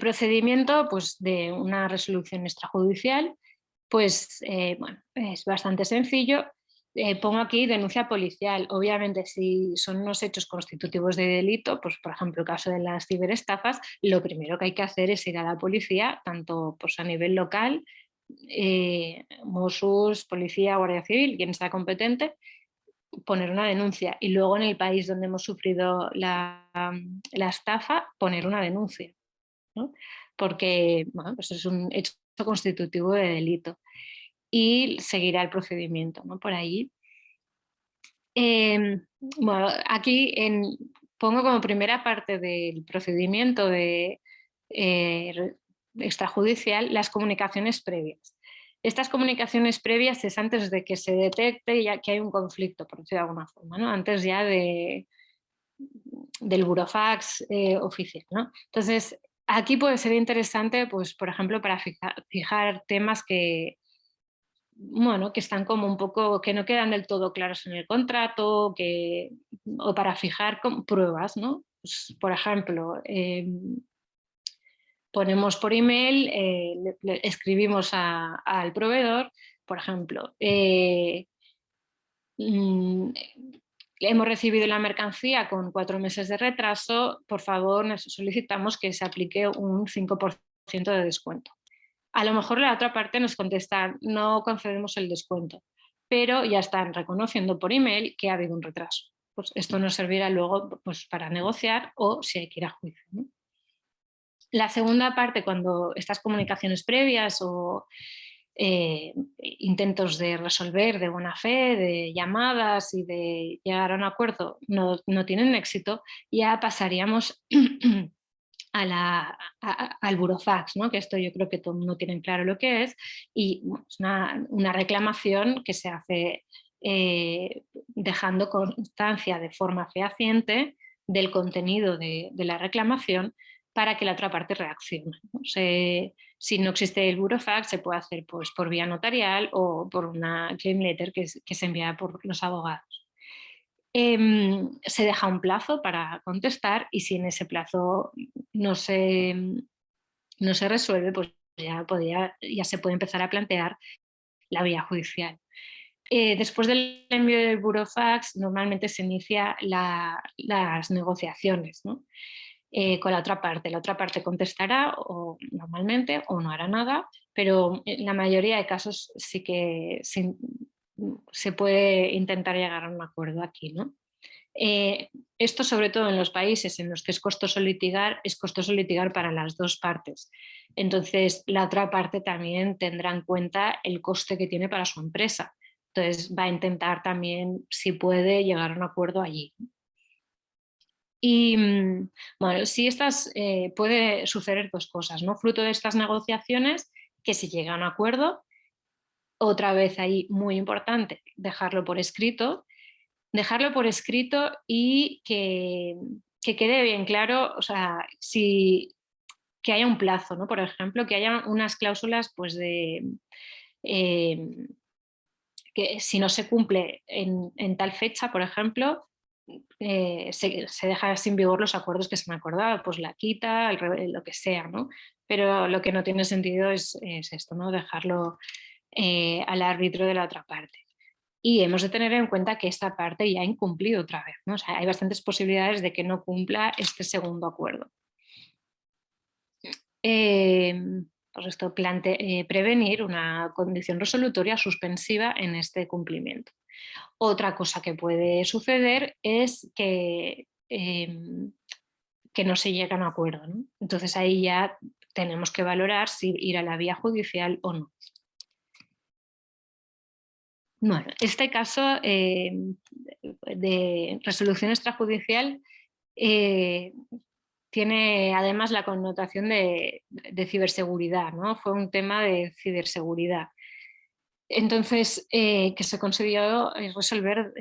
procedimiento pues, de una resolución extrajudicial pues bueno, es bastante sencillo. Pongo aquí denuncia policial. Obviamente, si son unos hechos constitutivos de delito, pues por ejemplo, el caso de las ciberestafas, lo primero que hay que hacer es ir a la policía, tanto pues, a nivel local, Mossos, policía, Guardia Civil, quien sea competente, poner una denuncia. Y luego en el país donde hemos sufrido la estafa, poner una denuncia, ¿no? Porque bueno, pues es un hecho constitutivo de delito y seguirá el procedimiento, ¿no? Por ahí. Bueno, aquí pongo como primera parte del procedimiento extrajudicial las comunicaciones previas. Estas comunicaciones previas es antes de que se detecte ya que hay un conflicto, por decirlo de alguna forma, ¿no? Antes ya del burofax oficial, ¿no? Entonces, aquí puede ser interesante, pues, por ejemplo, para fijar temas que, bueno, que están como un poco, que no quedan del todo claros en el contrato, o para fijar pruebas, ¿no? Pues, por ejemplo, ponemos por email, le escribimos al proveedor, por ejemplo, hemos recibido la mercancía con 4 meses de retraso, por favor solicitamos que se aplique un 5% de descuento. A lo mejor la otra parte nos contesta, no concedemos el descuento, pero ya están reconociendo por email que ha habido un retraso. Pues esto nos servirá luego pues, para negociar o si hay que ir a juicio, ¿no? La segunda parte, cuando estas comunicaciones previas o intentos de resolver de buena fe, de llamadas y de llegar a un acuerdo no tienen éxito, ya pasaríamos al burofax, ¿no? Que esto yo creo que todo el mundo tiene claro lo que es, y bueno, es una reclamación que se hace dejando constancia de forma fehaciente del contenido de la reclamación para que la otra parte reaccione, ¿no? Si no existe el burofax, se puede hacer pues, por vía notarial o por una claim letter que se envía por los abogados. Se deja un plazo para contestar y si en ese plazo no se resuelve, pues ya se puede empezar a plantear la vía judicial. Después del envío del burofax, normalmente se inicia las negociaciones, ¿no? Con la otra parte. La otra parte contestará normalmente o no hará nada, pero en la mayoría de casos sí que se puede intentar llegar a un acuerdo aquí, ¿no? Esto sobre todo en los países en los que es costoso litigar para las dos partes. Entonces la otra parte también tendrá en cuenta el coste que tiene para su empresa. Entonces va a intentar también, si puede, llegar a un acuerdo allí. Y bueno, si puede suceder dos cosas, ¿no? Fruto de estas negociaciones, que se llega a un acuerdo, otra vez ahí muy importante, dejarlo por escrito y que quede bien claro, o sea, que haya un plazo, ¿no? Por ejemplo, que haya unas cláusulas pues eh, que si no se cumple en tal fecha, por ejemplo, se deja sin vigor los acuerdos que se han acordado, pues la quita, lo que sea, ¿no? Pero lo que no tiene sentido es esto, ¿no? Dejarlo al árbitro de la otra parte. Y hemos de tener en cuenta que esta parte ya ha incumplido otra vez, ¿no? O sea, hay bastantes posibilidades de que no cumpla este segundo acuerdo. Pues esto, prevenir una condición resolutoria suspensiva en este cumplimiento. Otra cosa que puede suceder es que no se llega a un acuerdo, ¿no? Entonces ahí ya tenemos que valorar si ir a la vía judicial o no. Bueno, este caso de resolución extrajudicial tiene además la connotación de ciberseguridad, ¿no? Fue un tema de ciberseguridad. Entonces, que se consiguió resolver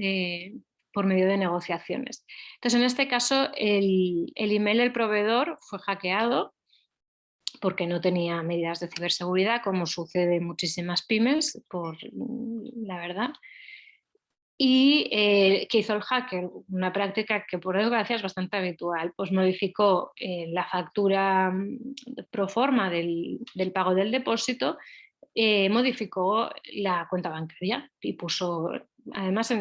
por medio de negociaciones. Entonces, en este caso, el email del proveedor fue hackeado porque no tenía medidas de ciberseguridad, como sucede en muchísimas pymes, la verdad. Y ¿qué hizo el hacker? Una práctica que por desgracia es bastante habitual, pues modificó la factura pro forma del pago del depósito, modificó la cuenta bancaria y puso, además,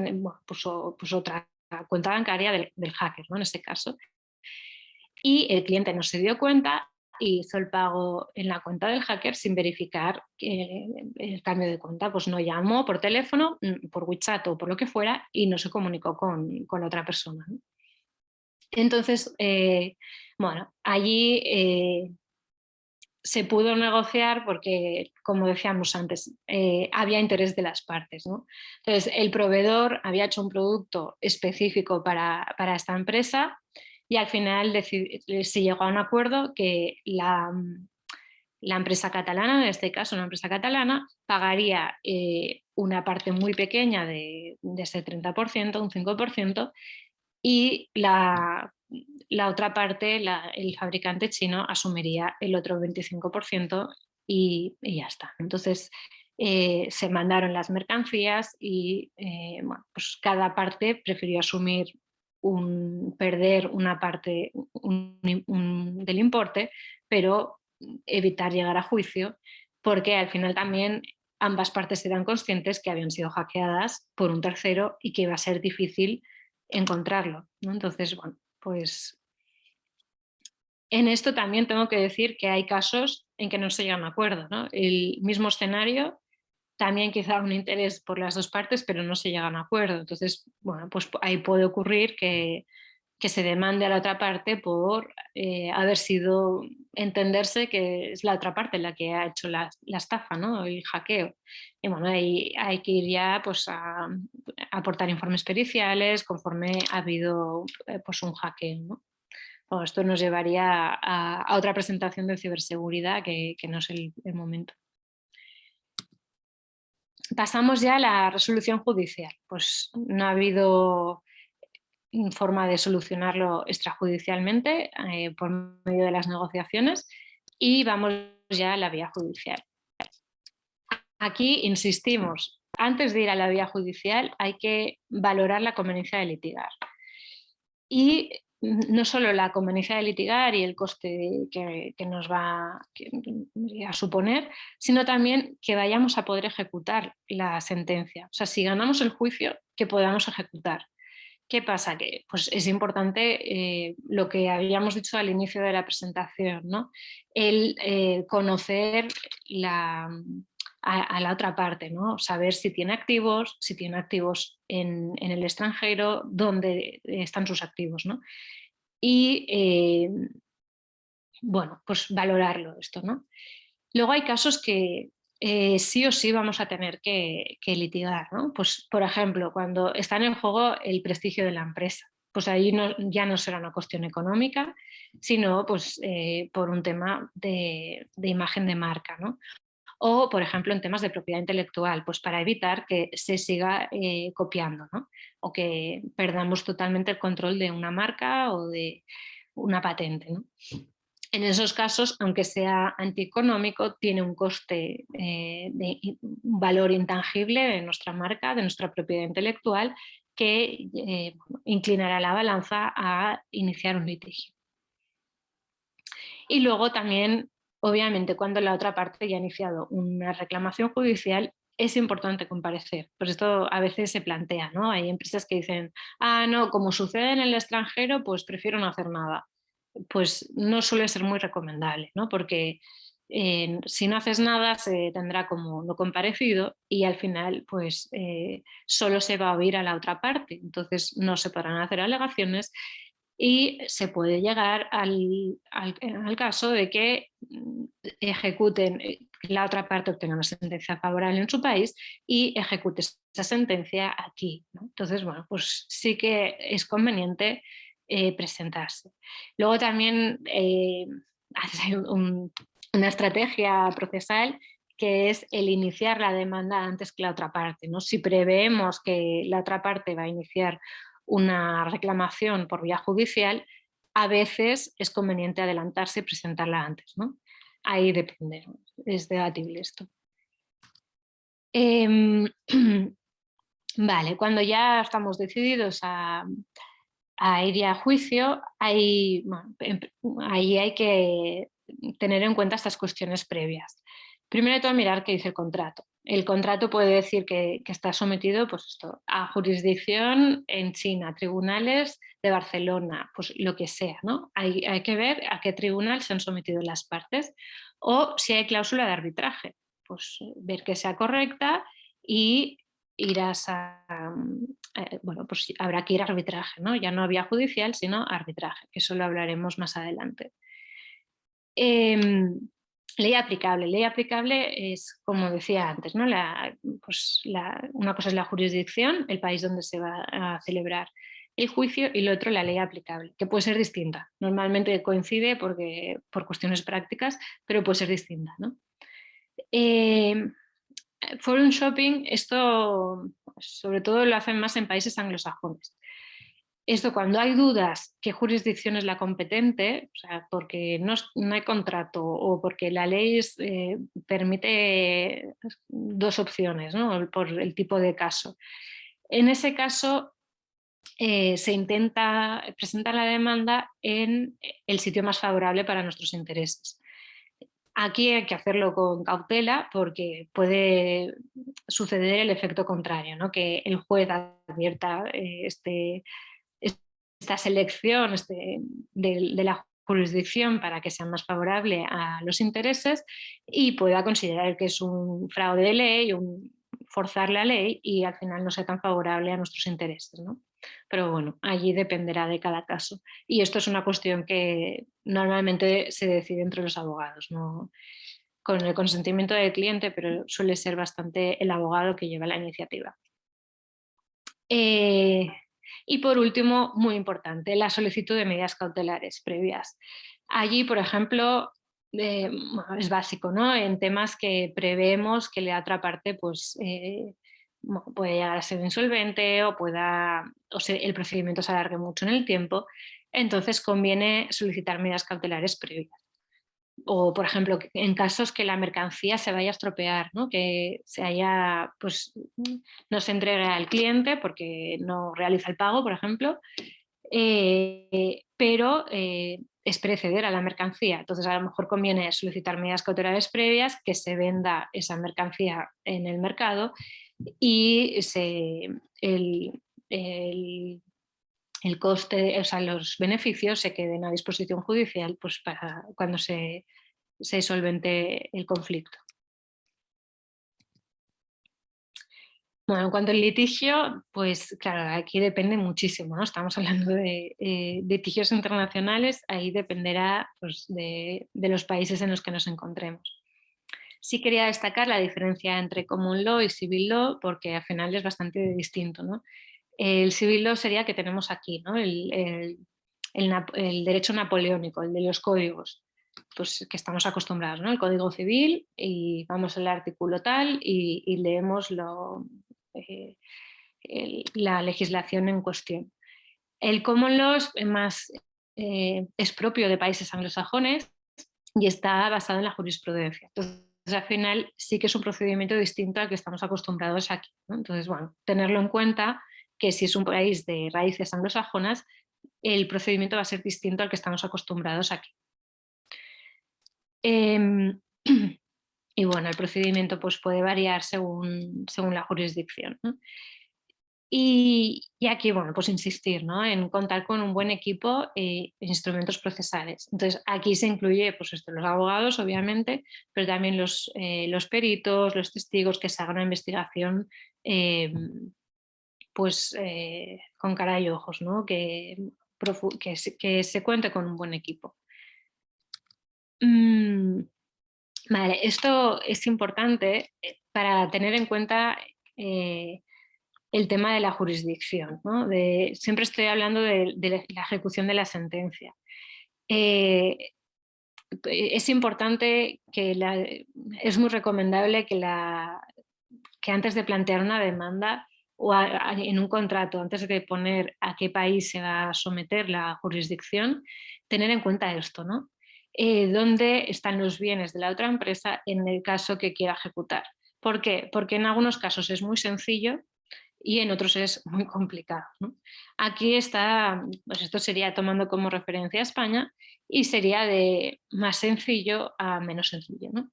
puso otra cuenta bancaria del hacker, ¿no? En este caso. Y el cliente no se dio cuenta y hizo el pago en la cuenta del hacker sin verificar el cambio de cuenta. Pues no llamó por teléfono, por WeChat o por lo que fuera y no se comunicó con la otra persona, ¿no? Entonces, bueno, allí se pudo negociar porque, como decíamos antes, había interés de las partes, ¿no? Entonces, el proveedor había hecho un producto específico para esta empresa y al final se llegó a un acuerdo que la empresa catalana, en este caso una empresa catalana, pagaría una parte muy pequeña de ese 30%, un 5%, y la otra parte, el fabricante chino, asumiría el otro 25% y ya está. Entonces, se mandaron las mercancías y bueno, pues cada parte prefirió asumir perder una parte del importe, pero evitar llegar a juicio, porque al final también ambas partes eran conscientes que habían sido hackeadas por un tercero y que iba a ser difícil encontrarlo, ¿no? Entonces, bueno, pues en esto también tengo que decir que hay casos en que no se llega a un acuerdo, ¿no? El mismo escenario, también quizá un interés por las dos partes, pero no se llega a un acuerdo. Entonces, bueno, pues ahí puede ocurrir que se demande a la otra parte por haber sido, entenderse que es la otra parte la que ha hecho la estafa, ¿no? El hackeo. Y bueno, ahí hay que ir ya pues, a aportar informes periciales conforme ha habido pues, un hackeo, ¿no? Bueno, esto nos llevaría a otra presentación de ciberseguridad que no es el momento. Pasamos ya a la resolución judicial. Pues no ha habido forma de solucionarlo extrajudicialmente por medio de las negociaciones y vamos ya a la vía judicial. Aquí insistimos, antes de ir a la vía judicial hay que valorar la conveniencia de litigar. Y no solo la conveniencia de litigar y el coste que nos va a suponer, sino también que vayamos a poder ejecutar la sentencia. O sea, si ganamos el juicio, que podamos ejecutar. ¿Qué pasa? Que pues, es importante lo que habíamos dicho al inicio de la presentación, ¿no? El conocer a la otra parte, ¿no? Saber si tiene activos en el extranjero, dónde están sus activos, ¿no? Y bueno, pues valorarlo esto, ¿no? Luego hay casos que sí o sí vamos a tener que litigar, ¿no? Pues, por ejemplo, cuando está en el juego el prestigio de la empresa. pues ahí ya no será una cuestión económica, sino pues, por un tema de imagen de marca, ¿no? O, por ejemplo, en temas de propiedad intelectual, pues para evitar que se siga copiando, ¿no? O que perdamos totalmente el control de una marca o de una patente, ¿no? En esos casos, aunque sea antieconómico, tiene un coste, un valor intangible de nuestra marca, de nuestra propiedad intelectual, que inclinará la balanza a iniciar un litigio. Y luego también, obviamente, cuando la otra parte ya ha iniciado una reclamación judicial, es importante comparecer. Pues esto a veces se plantea, ¿no? Hay empresas que dicen, ah, no, como sucede en el extranjero, pues prefiero no hacer nada. Pues no suele ser muy recomendable, ¿no? Porque si no haces nada se tendrá como no comparecido y al final pues solo se va a oír a la otra parte, entonces no se podrán hacer alegaciones y se puede llegar al caso de que ejecuten, la otra parte obtenga una sentencia favorable en su país y ejecute esa sentencia aquí, ¿no? Entonces, bueno, pues sí que es conveniente presentarse. Luego también hay una estrategia procesal que es el iniciar la demanda antes que la otra parte, ¿no? Si preveemos que la otra parte va a iniciar una reclamación por vía judicial, a veces es conveniente adelantarse y presentarla antes, ¿no? Ahí depende, ¿no? Es debatible esto. Vale, cuando ya estamos decididos a ir a juicio, ahí hay que tener en cuenta estas cuestiones previas. Primero de todo, mirar qué dice el contrato. El contrato puede decir que está sometido pues esto, a jurisdicción en China, a tribunales de Barcelona, pues lo que sea, ¿no? Hay que ver a qué tribunal se han sometido las partes o si hay cláusula de arbitraje, pues ver que sea correcta y irás bueno, pues habrá que ir a arbitraje, ¿no? Ya no vía judicial, sino arbitraje, que eso lo hablaremos más adelante. Ley aplicable. Ley aplicable es, como decía antes, ¿no? Una cosa es la jurisdicción, el país donde se va a celebrar el juicio, y lo otro la ley aplicable, que puede ser distinta. Normalmente coincide por cuestiones prácticas, pero puede ser distinta, ¿no? Forum shopping, esto sobre todo lo hacen más en países anglosajones. Esto cuando hay dudas qué jurisdicción es la competente, o sea, porque no hay contrato o porque la ley permite dos opciones, ¿no? Por el tipo de caso. En ese caso se intenta presentar la demanda en el sitio más favorable para nuestros intereses. Aquí hay que hacerlo con cautela porque puede suceder el efecto contrario, ¿no? Que el juez advierta esta selección de la jurisdicción para que sea más favorable a los intereses y pueda considerar que es un fraude de ley, forzar la ley y al final no sea tan favorable a nuestros intereses, ¿no? Pero bueno, allí dependerá de cada caso. Y esto es una cuestión que normalmente se decide entre los abogados, ¿no? Con el consentimiento del cliente, pero suele ser bastante el abogado que lleva la iniciativa. Y por último, muy importante, la solicitud de medidas cautelares previas. Allí, por ejemplo, bueno, es básico, ¿no? En temas que preveemos que la otra parte pues, puede llegar a ser insolvente o el procedimiento se alargue mucho en el tiempo, entonces conviene solicitar medidas cautelares previas. O, por ejemplo, en casos que la mercancía se vaya a estropear, ¿no? Que pues, no se entregue al cliente porque no realiza el pago, por ejemplo, pero es perecedera a la mercancía. Entonces, a lo mejor conviene solicitar medidas cautelares previas, que se venda esa mercancía en el mercado y el coste, o sea, los beneficios se queden a disposición judicial pues, para cuando se solvente el conflicto. Bueno, en cuanto al litigio, pues claro, aquí depende muchísimo, ¿no? Estamos hablando de litigios internacionales, ahí dependerá pues, de los países en los que nos encontremos. Sí quería destacar la diferencia entre common law y civil law porque al final es bastante distinto, ¿no? El civil law sería que tenemos aquí, ¿no? El derecho napoleónico, el de los códigos, pues que estamos acostumbrados, ¿no? El Código Civil, y vamos al artículo tal y leemos la legislación en cuestión. El common law es propio de países anglosajones y está basado en la jurisprudencia. Entonces, al final sí que es un procedimiento distinto al que estamos acostumbrados aquí, ¿no? Entonces, bueno, tenerlo en cuenta, que si es un país de raíces anglosajonas, el procedimiento va a ser distinto al que estamos acostumbrados aquí. Y bueno, el procedimiento pues, puede variar según la jurisdicción, ¿no? Y aquí, bueno, pues insistir, ¿no? En contar con un buen equipo e instrumentos procesales. Entonces, aquí se incluye pues, los abogados, obviamente, pero también los peritos, los testigos, que se hagan una investigación pues, con cara y ojos, ¿no? Que se cuente con un buen equipo. Vale, esto es importante para tener en cuenta el tema de la jurisdicción, ¿no? Siempre estoy hablando de la ejecución de la sentencia. Es importante es muy recomendable que antes de plantear una demanda o en un contrato, antes de poner a qué país se va a someter la jurisdicción, tener en cuenta esto, ¿no? ¿Dónde están los bienes de la otra empresa en el caso que quiera ejecutar? ¿Por qué? Porque en algunos casos es muy sencillo y en otros es muy complicado, ¿no? Aquí está, pues esto sería tomando como referencia a España y sería de más sencillo a menos sencillo, ¿no?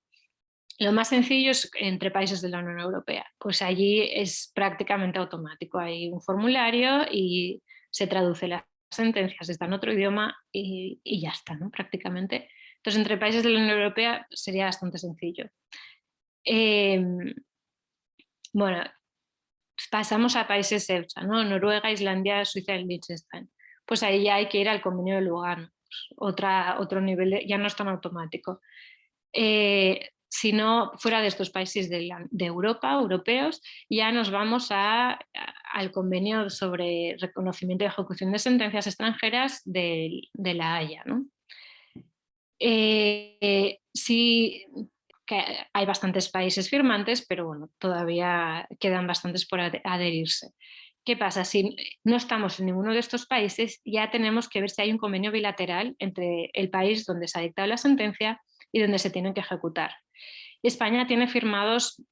Lo más sencillo es entre países de la Unión Europea, pues allí es prácticamente automático, hay un formulario y se traduce las sentencias, está en otro idioma y ya está, ¿no? Prácticamente. Entonces, entre países de la Unión Europea sería bastante sencillo. Bueno, pasamos a países EFTA, ¿no? Noruega, Islandia, Suiza y Liechtenstein. Pues ahí ya hay que ir al Convenio de Lugano, otro nivel, ya no es tan automático. Si no, fuera de estos países de Europa, europeos, ya nos vamos al Convenio sobre Reconocimiento y Ejecución de Sentencias Extranjeras de la Haya, ¿no? Sí, que hay bastantes países firmantes, pero bueno, todavía quedan bastantes por adherirse. ¿Qué pasa? Si no estamos en ninguno de estos países, ya tenemos que ver si hay un convenio bilateral entre el país donde se ha dictado la sentencia y donde se tienen que ejecutar. España tiene firmados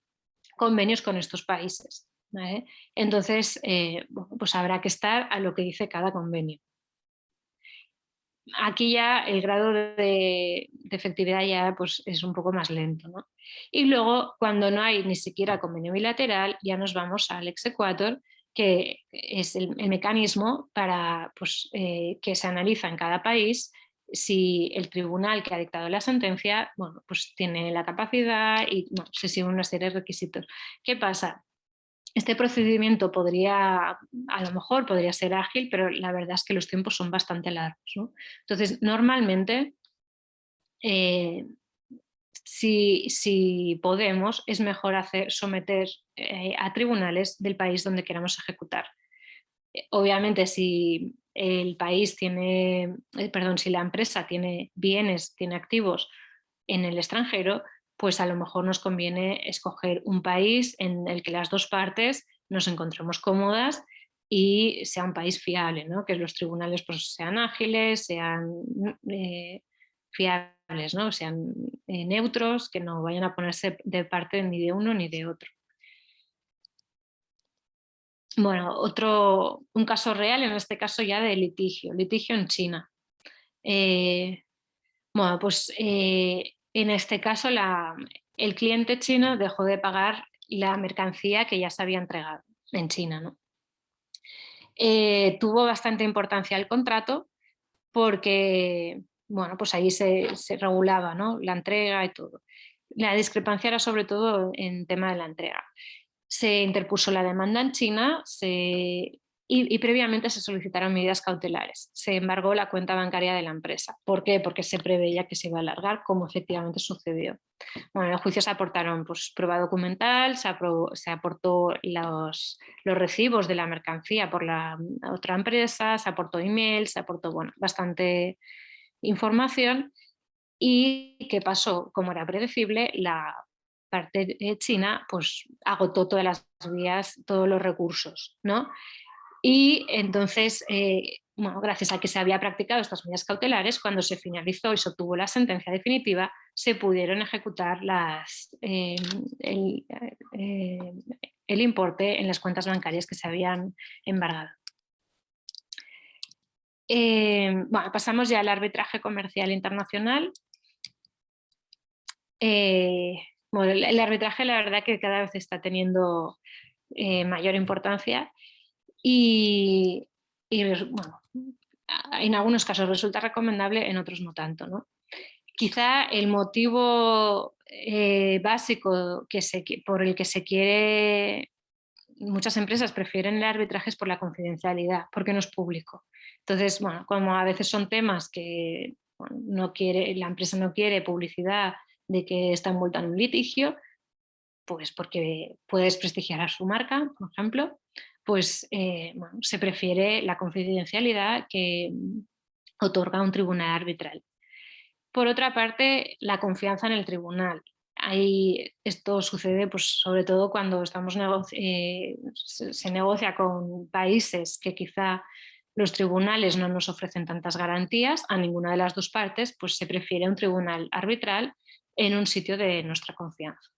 convenios con estos países, ¿vale? Entonces, pues habrá que estar a lo que dice cada convenio. Aquí ya el grado de efectividad ya pues, es un poco más lento, ¿no? Y luego, cuando no hay ni siquiera convenio bilateral, ya nos vamos al exequatur, que es el mecanismo para pues, que se analiza en cada país si el tribunal que ha dictado la sentencia, bueno, pues tiene la capacidad y bueno, se siguen una serie de requisitos. ¿Qué pasa? Este procedimiento a lo mejor podría ser ágil, pero la verdad es que los tiempos son bastante largos, ¿no? Entonces, normalmente, si podemos, es mejor someter a tribunales del país donde queramos ejecutar. Obviamente, si el país si la empresa tiene bienes, tiene activos en el extranjero, pues a lo mejor nos conviene escoger un país en el que las dos partes nos encontremos cómodas y sea un país fiable, ¿no? Que los tribunales pues, sean ágiles, sean fiables, ¿no? Sean neutros, que no vayan a ponerse de parte ni de uno ni de otro. Bueno, un caso real, en este caso ya de litigio en China. Bueno, pues en este caso el cliente chino dejó de pagar la mercancía que ya se había entregado en China, ¿no? Tuvo bastante importancia el contrato porque, bueno, pues ahí se regulaba, ¿no? La entrega y todo. La discrepancia era sobre todo en tema de la entrega. Se interpuso la demanda en China, y previamente se solicitaron medidas cautelares. Se embargó la cuenta bancaria de la empresa. ¿Por qué? Porque se preveía que se iba a alargar, como efectivamente sucedió. Bueno, en el juicio se aportaron pues, prueba documental, se aportó los recibos de la mercancía por la otra empresa, se aportó email, se aportó bastante información. ¿Y qué pasó? Como era predecible, la parte china pues, agotó todas las vías, todos los recursos, ¿no? Y entonces, gracias a que se había practicado estas medidas cautelares, cuando se finalizó y se obtuvo la sentencia definitiva, se pudieron ejecutar el importe en las cuentas bancarias que se habían embargado. Pasamos ya al arbitraje comercial internacional. El arbitraje, la verdad, que cada vez está teniendo mayor importancia. Y en algunos casos resulta recomendable, en otros no tanto, ¿no? Quizá el motivo básico por el que se quiere, muchas empresas prefieren el arbitraje es por la confidencialidad, porque no es público. Entonces, como a veces son temas que la empresa no quiere publicidad de que está envuelta en un litigio, pues porque puede desprestigiar a su marca, por ejemplo, pues se prefiere la confidencialidad que otorga un tribunal arbitral. Por otra parte, la confianza en el tribunal. Esto sucede pues, sobre todo cuando se negocia con países que quizá los tribunales no nos ofrecen tantas garantías a ninguna de las dos partes, pues se prefiere un tribunal arbitral en un sitio de nuestra confianza.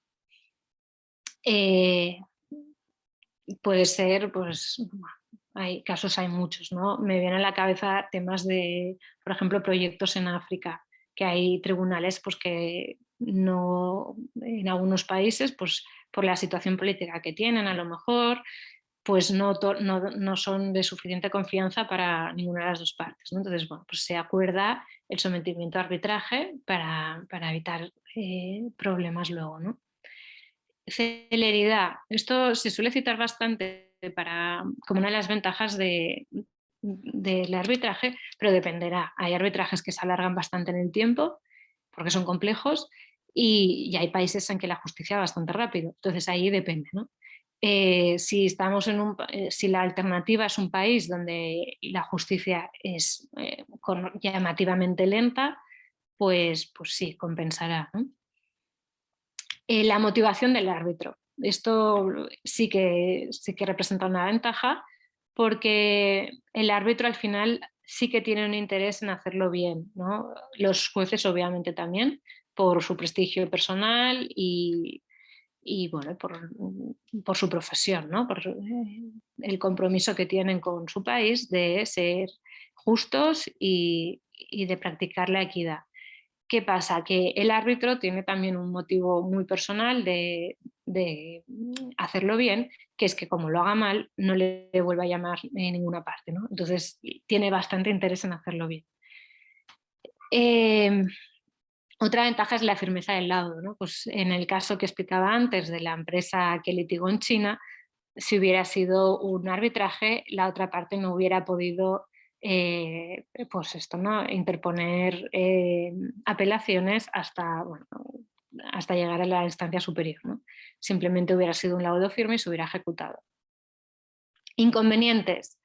Puede ser, pues, hay muchos, ¿no? Me vienen a la cabeza temas de, por ejemplo, proyectos en África, que hay tribunales pues, que no, en algunos países, pues por la situación política que tienen, a lo mejor, pues no son de suficiente confianza para ninguna de las dos partes, ¿no? Entonces, pues se acuerda el sometimiento a arbitraje para evitar problemas luego, ¿no? Celeridad. Esto se suele citar bastante como una de las ventajas del arbitraje, pero dependerá. Hay arbitrajes que se alargan bastante en el tiempo porque son complejos y hay países en que la justicia va bastante rápido. Entonces ahí depende, ¿no? Si la alternativa es un país donde la justicia es llamativamente lenta, pues sí, compensará, ¿no? La motivación del árbitro. Esto sí que representa una ventaja porque el árbitro al final sí que tiene un interés en hacerlo bien, ¿no? Los jueces obviamente también, por su prestigio personal y por su profesión, ¿no? Por el compromiso que tienen con su país de ser justos y de practicar la equidad. ¿Qué pasa? Que el árbitro tiene también un motivo muy personal de hacerlo bien, que es que como lo haga mal, no le vuelva a llamar en ninguna parte, ¿no? Entonces tiene bastante interés en hacerlo bien. Otra ventaja es la firmeza del laudo, ¿no? Pues en el caso que explicaba antes de la empresa que litigó en China, si hubiera sido un arbitraje, la otra parte no hubiera podido ¿no? interponer apelaciones hasta llegar a la instancia superior, ¿no? Simplemente hubiera sido un laudo firme y se hubiera ejecutado. Inconvenientes.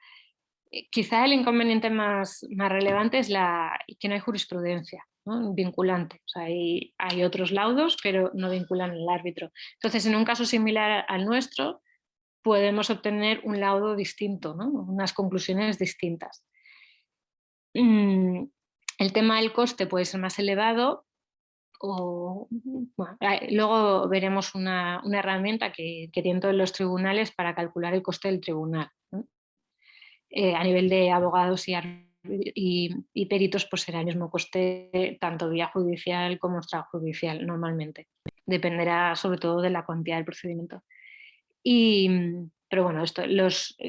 Quizá el inconveniente más relevante es que no hay jurisprudencia, ¿no? Vinculante. O sea, hay otros laudos, pero no vinculan al árbitro. Entonces, en un caso similar al nuestro, podemos obtener un laudo distinto, ¿no? Unas conclusiones distintas. El tema del coste puede ser más elevado luego veremos una herramienta que tienen todos los tribunales para calcular el coste del tribunal, ¿no? A nivel de abogados y peritos, pues será el mismo coste tanto vía judicial como extrajudicial normalmente. Dependerá sobre todo de la cuantía del procedimiento. Pero bueno,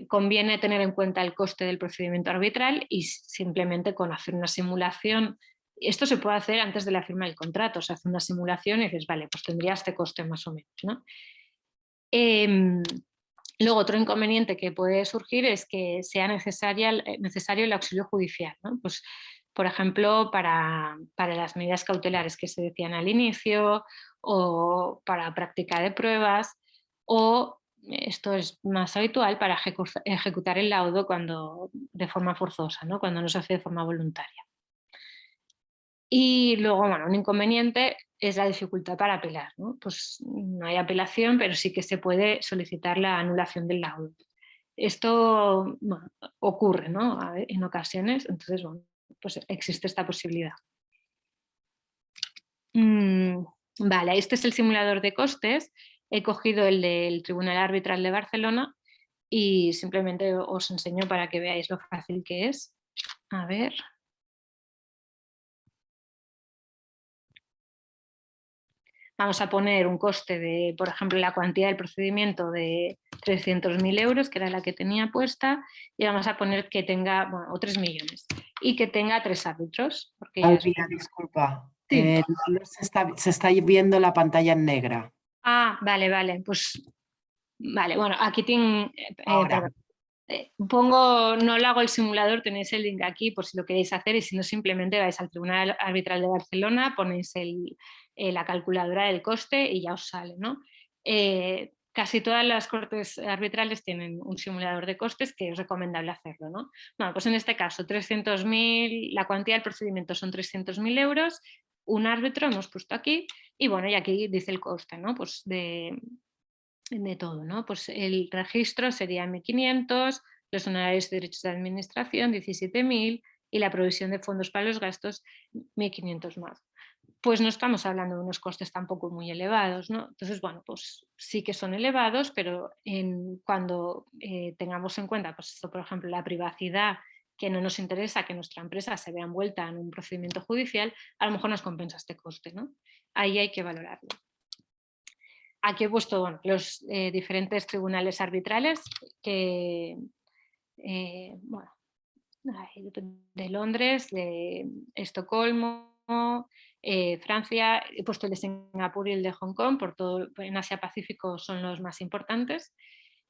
conviene tener en cuenta el coste del procedimiento arbitral y simplemente con hacer una simulación. Esto se puede hacer antes de la firma del contrato, se hace una simulación y dices, vale, pues tendría este coste más o menos, ¿no? Luego, otro inconveniente que puede surgir es que sea necesario el auxilio judicial, ¿no? Pues, por ejemplo, para las medidas cautelares que se decían al inicio, o para práctica de pruebas, o esto es más habitual para ejecutar el laudo de forma forzosa, ¿no? Cuando no se hace de forma voluntaria. Y luego, bueno, un inconveniente es la dificultad para apelar, ¿no? Pues no hay apelación, pero sí que se puede solicitar la anulación del laudo. Esto, bueno, ocurre, ¿no? En ocasiones, entonces, bueno, pues existe esta posibilidad. Vale, este es el simulador de costes. He cogido el del Tribunal Arbitral de Barcelona y simplemente os enseño para que veáis lo fácil que es. A ver. Vamos a poner un coste de, por ejemplo, la cuantía del procedimiento de 300.000 euros, que era la que tenía puesta, y vamos a poner que tenga, bueno, o 3 millones, y que tenga 3 árbitros. Porque ya Elvira, disculpa, sí. no se está viendo la pantalla en negra. Ah, vale, vale, pues vale, bueno, aquí tengo, Ahora. no lo hago el simulador, tenéis el link aquí por si lo queréis hacer, y si no, simplemente vais al Tribunal Arbitral de Barcelona, ponéis la calculadora del coste y ya os sale, ¿no? Casi todas las cortes arbitrales tienen un simulador de costes que es recomendable hacerlo, ¿no? Bueno, pues en este caso, 300.000, la cuantía del procedimiento son 300.000 euros, un árbitro hemos puesto aquí, y bueno, y aquí dice el coste, ¿no? Pues de todo, ¿no? Pues el registro sería 1.500, los honorarios de derechos de administración 17.000 y la provisión de fondos para los gastos 1.500 más. Pues no estamos hablando de unos costes tampoco muy elevados, ¿no? Entonces, bueno, pues sí que son elevados, pero cuando tengamos en cuenta, pues esto, por ejemplo, la privacidad, que no nos interesa que nuestra empresa se vea envuelta en un procedimiento judicial, a lo mejor nos compensa este coste, ¿no? Ahí hay que valorarlo. Aquí he puesto, bueno, los diferentes tribunales arbitrales que, bueno, de Londres, de Estocolmo, Francia, he puesto el de Singapur y el de Hong Kong, por todo en Asia Pacífico son los más importantes.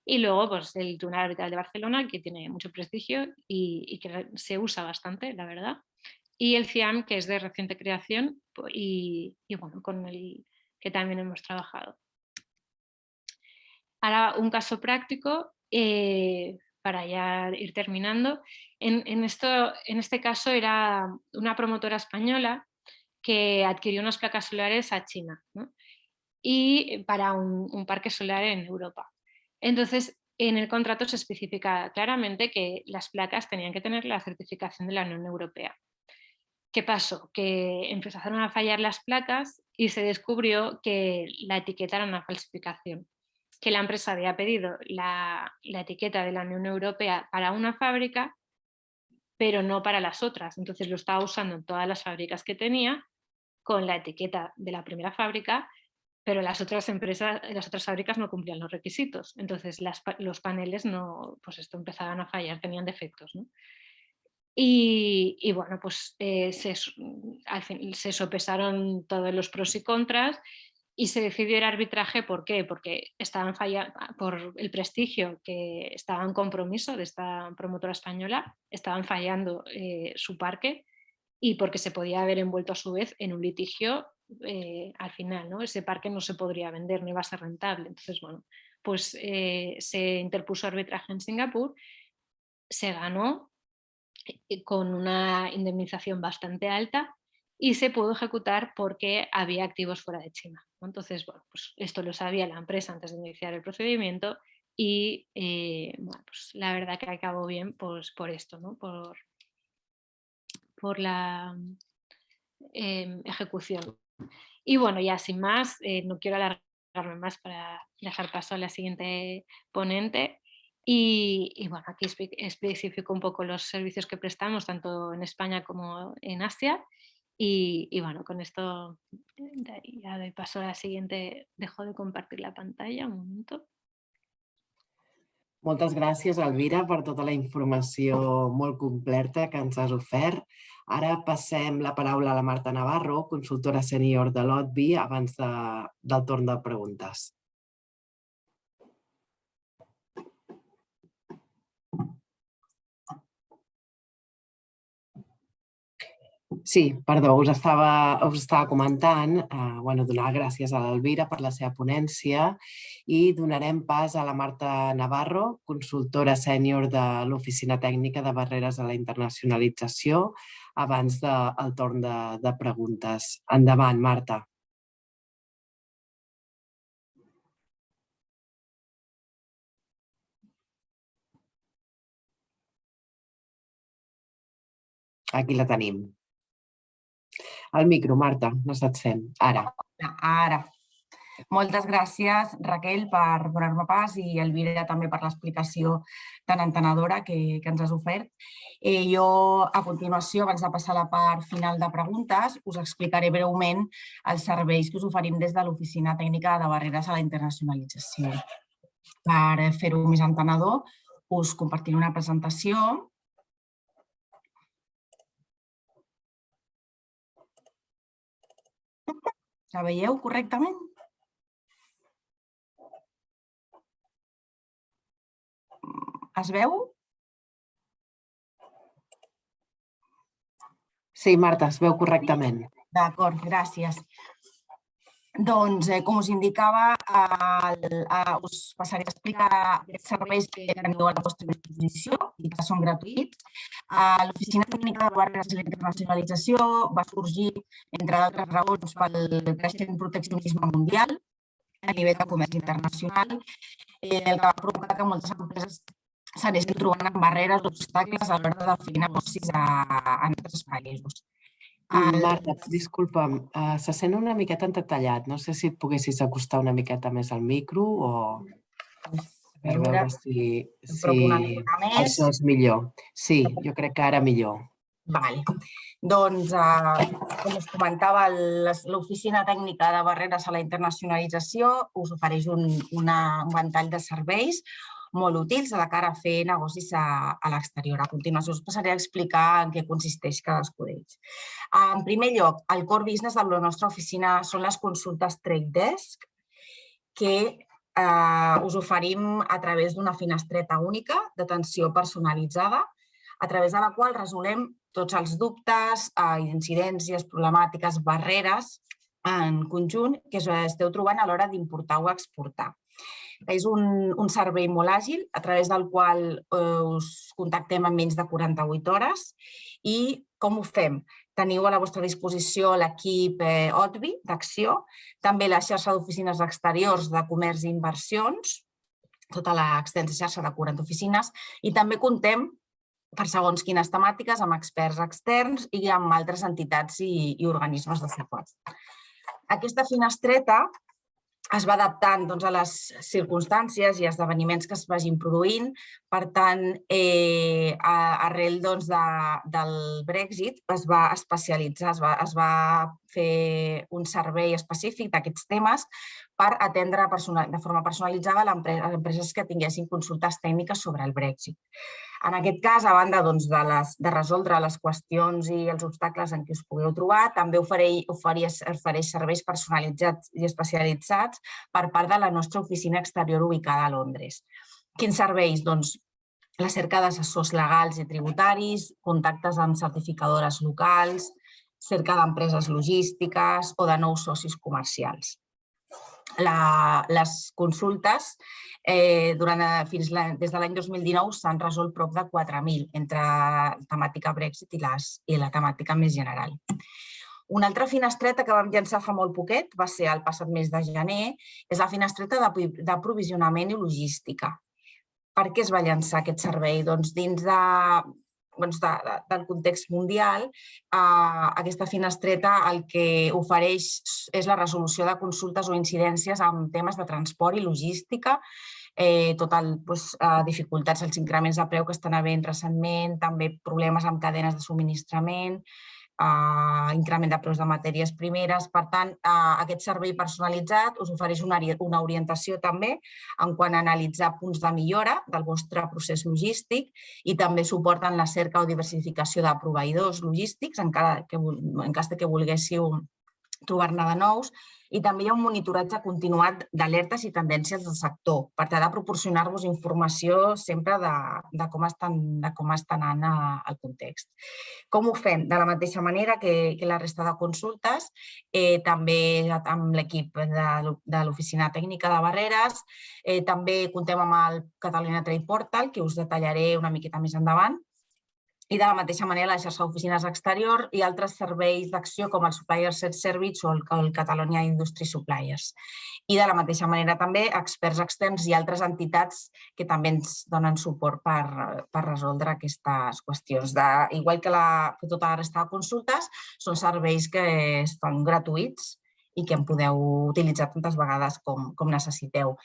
Y luego, pues el Tribunal Arbitral de Barcelona, que tiene mucho prestigio y que se usa bastante, la verdad. Y el CIAM, que es de reciente creación y bueno, con el que también hemos trabajado. Ahora, un caso práctico, para ya ir terminando. En este caso era una promotora española que adquirió unas placas solares a China, ¿no? Y para un parque solar en Europa. Entonces, en el contrato se especifica claramente que las placas tenían que tener la certificación de la Unión Europea. ¿Qué pasó? Que empezaron a fallar las placas y se descubrió que la etiqueta era una falsificación, que la empresa había pedido la etiqueta de la Unión Europea para una fábrica, pero no para las otras. Entonces lo estaba usando en todas las fábricas que tenía con la etiqueta de la primera fábrica, pero las otras fábricas no cumplían los requisitos. Entonces los paneles pues esto empezaban a fallar, tenían defectos, ¿no? Y bueno, pues al fin se sopesaron todos los pros y contras y se decidió el arbitraje. ¿Por qué? Porque estaban fallando, por el prestigio que estaba en compromiso de esta promotora española, estaban fallando su parque, y porque se podía haber envuelto a su vez en un litigio al final, ¿no? Ese parque no se podría vender, no iba a ser rentable. Entonces, bueno, pues se interpuso arbitraje en Singapur, se ganó con una indemnización bastante alta y se pudo ejecutar porque había activos fuera de China, ¿no? Entonces, bueno, pues esto lo sabía la empresa antes de iniciar el procedimiento y bueno, pues la verdad que acabó bien, pues por esto, ¿no? Por la ejecución. Y bueno, ya sin más, no quiero alargarme más para dejar paso a la siguiente ponente. Y bueno, aquí especifico un poco los servicios que prestamos, tanto en España como en Asia. Y bueno, con esto ya doy paso a la siguiente. Dejo de compartir la pantalla un momento. Moltes gràcies, Elvira, per tota la informació molt completa que ens has ofert. Ara passem la paraula a la Marta Navarro, consultora sènior de l'OTBI, abans del torn de preguntes. Sí, perdó, us estava comentant, donar gràcies a l'Elvira per la seva ponència i donarem pas a la Marta Navarro, consultora sènior de l'Oficina Tècnica de Barreres a la Internacionalització, abans del torn de preguntes. Endavant, Marta. Aquí la tenim. Al micro, Marta, no se't sent. Ara. Ara. Moltes gràcies, Raquel, per donar-me pas i Elvira també per l'explicació tan entenedora que ens has ofert. Jo, a continuació, abans de passar a la part final de preguntes, us explicaré breument els serveis que us oferim des de l'Oficina Tècnica de Barreres a la Internacionalització. Per fer-ho més entenedor, us compartiré una presentació. La veieu correctament? Es veu? Sí, Marta, es veu correctament. D'acord, gràcies. Doncs, com us indicava, us passaré a explicar aquests serveis que teniu a la vostra disposició i que són gratuïts. L'Oficina Tècnica de Barreres i la Internacionalització va sorgir, entre d'altres raons, pel creixent proteccionisme mundial a nivell de comerç internacional, el que va provocar que moltes empreses s'anessin trobant amb barreres o obstacles a l'hora de fer negocis en altres països. Marta, disculpa'm, se sent una miqueta entretallat. No sé si et poguessis acostar una miqueta més al micro o per veure si això és millor. Sí, jo crec que ara millor. Doncs, com us comentava, l'Oficina Tècnica de Barreres a la Internacionalització us ofereix un ventall de serveis molt útils de cara a fer negocis a l'exterior. A continuació us passaré a explicar en què consisteix cadascun d'ells. En primer lloc, el core business de la nostra oficina són les consultes Trade Desk, que us oferim a través d'una finestreta única d'atenció personalitzada, a través de la qual resolem tots els dubtes, incidències, problemàtiques, barreres en conjunt que esteu trobant a l'hora d'importar o exportar. És un servei molt àgil, a través del qual us contactem en menys de 48 hores. I com ho fem? Teniu a la vostra disposició l'equip OTBI d'acció, també la xarxa d'oficines exteriors de comerç i inversions, tota l'extensa xarxa de 40 oficines, i també comptem, per segons quines temàtiques, amb experts externs i amb altres entitats i organismes de suport. Aquesta finestreta es va adaptant a les circumstàncies i esdeveniments que es vagin produint. Per tant, arrel del Brexit es va especialitzar, es va fer un servei específic d'aquests temes per atendre de forma personalitzada les empreses que tinguessin consultes tècniques sobre el Brexit. En aquest cas, a banda de resoldre les qüestions i els obstacles en què us pugueu trobar, també ofereix serveis personalitzats i especialitzats per part de la nostra oficina exterior ubicada a Londres. Quins serveis? Doncs la cerca d'assessors legals i tributaris, contactes amb certificadores locals, cerca d'empreses logístiques o de nous socis comercials. Les consultes des de l'any 2019 s'han resolt prop de 4.000 entre la temàtica Brexit i la temàtica més general. Una altra finestreta que vam llançar fa molt poquet, va ser el passat mes de gener, és la finestreta d'aprovisionament i logística. Per què es va llançar aquest servei? Doncs dins del context mundial, aquesta finestreta el que ofereix és la resolució de consultes o incidències en temes de transport i logística, dificultats als increments de preu que estan havent recentment, també problemes amb cadenes de subministrament, increment de preus de matèries primeres. Per tant, aquest servei personalitzat us ofereix una orientació també en quant a analitzar punts de millora del vostre procés logístic i també suporten la cerca o diversificació de proveïdors logístics en cas que volguéssiu trobar-ne de nous, i també hi ha un monitoratge continuat d'alertes i tendències del sector per tal de proporcionar-vos informació sempre de com està anant el context. Com ho fem? De la mateixa manera que la resta de consultes, també amb l'equip de l'Oficina Tècnica de Barreres, també contem amb el Catalunya Trade Portal, que us detallaré una miqueta més endavant, i de la mateixa manera la xarxa d'oficines exterior i altres serveis d'acció com el Supplier Set Service o el Catalonia Industry Suppliers. I de la mateixa manera també experts externs i altres entitats que també ens donen suport per resoldre aquestes qüestions. Igual que tota la resta de consultes, són serveis que estan gratuïts i que en podeu utilitzar tantes vegades com necessiteu.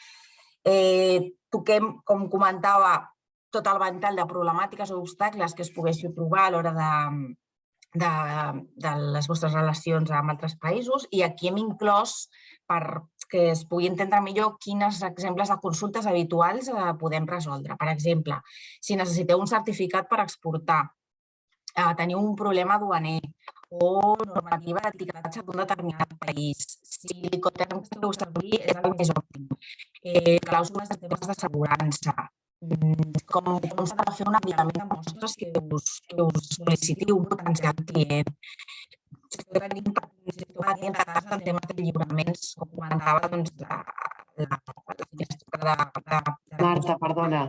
Toquem, com comentava, tot el ventall de problemàtiques o obstacles que es poguéssiu trobar a l'hora de les vostres relacions amb altres països, i aquí hem inclòs, perquè es pugui entendre millor, quins exemples de consultes habituals podem resoldre. Per exemple, si necessiteu un certificat per exportar, teniu un problema duaner o normativa d'etiquetatge d'un determinat país, si l'Incoterm que heu servir és el més òptim, clàusules de temes d'assegurança, com s'ha de fer un enviament de mostres que us sol·liciti un potencial client. Si tenim patents en temes de lliuraments, com comentava, la finestra de... Marta, perdona,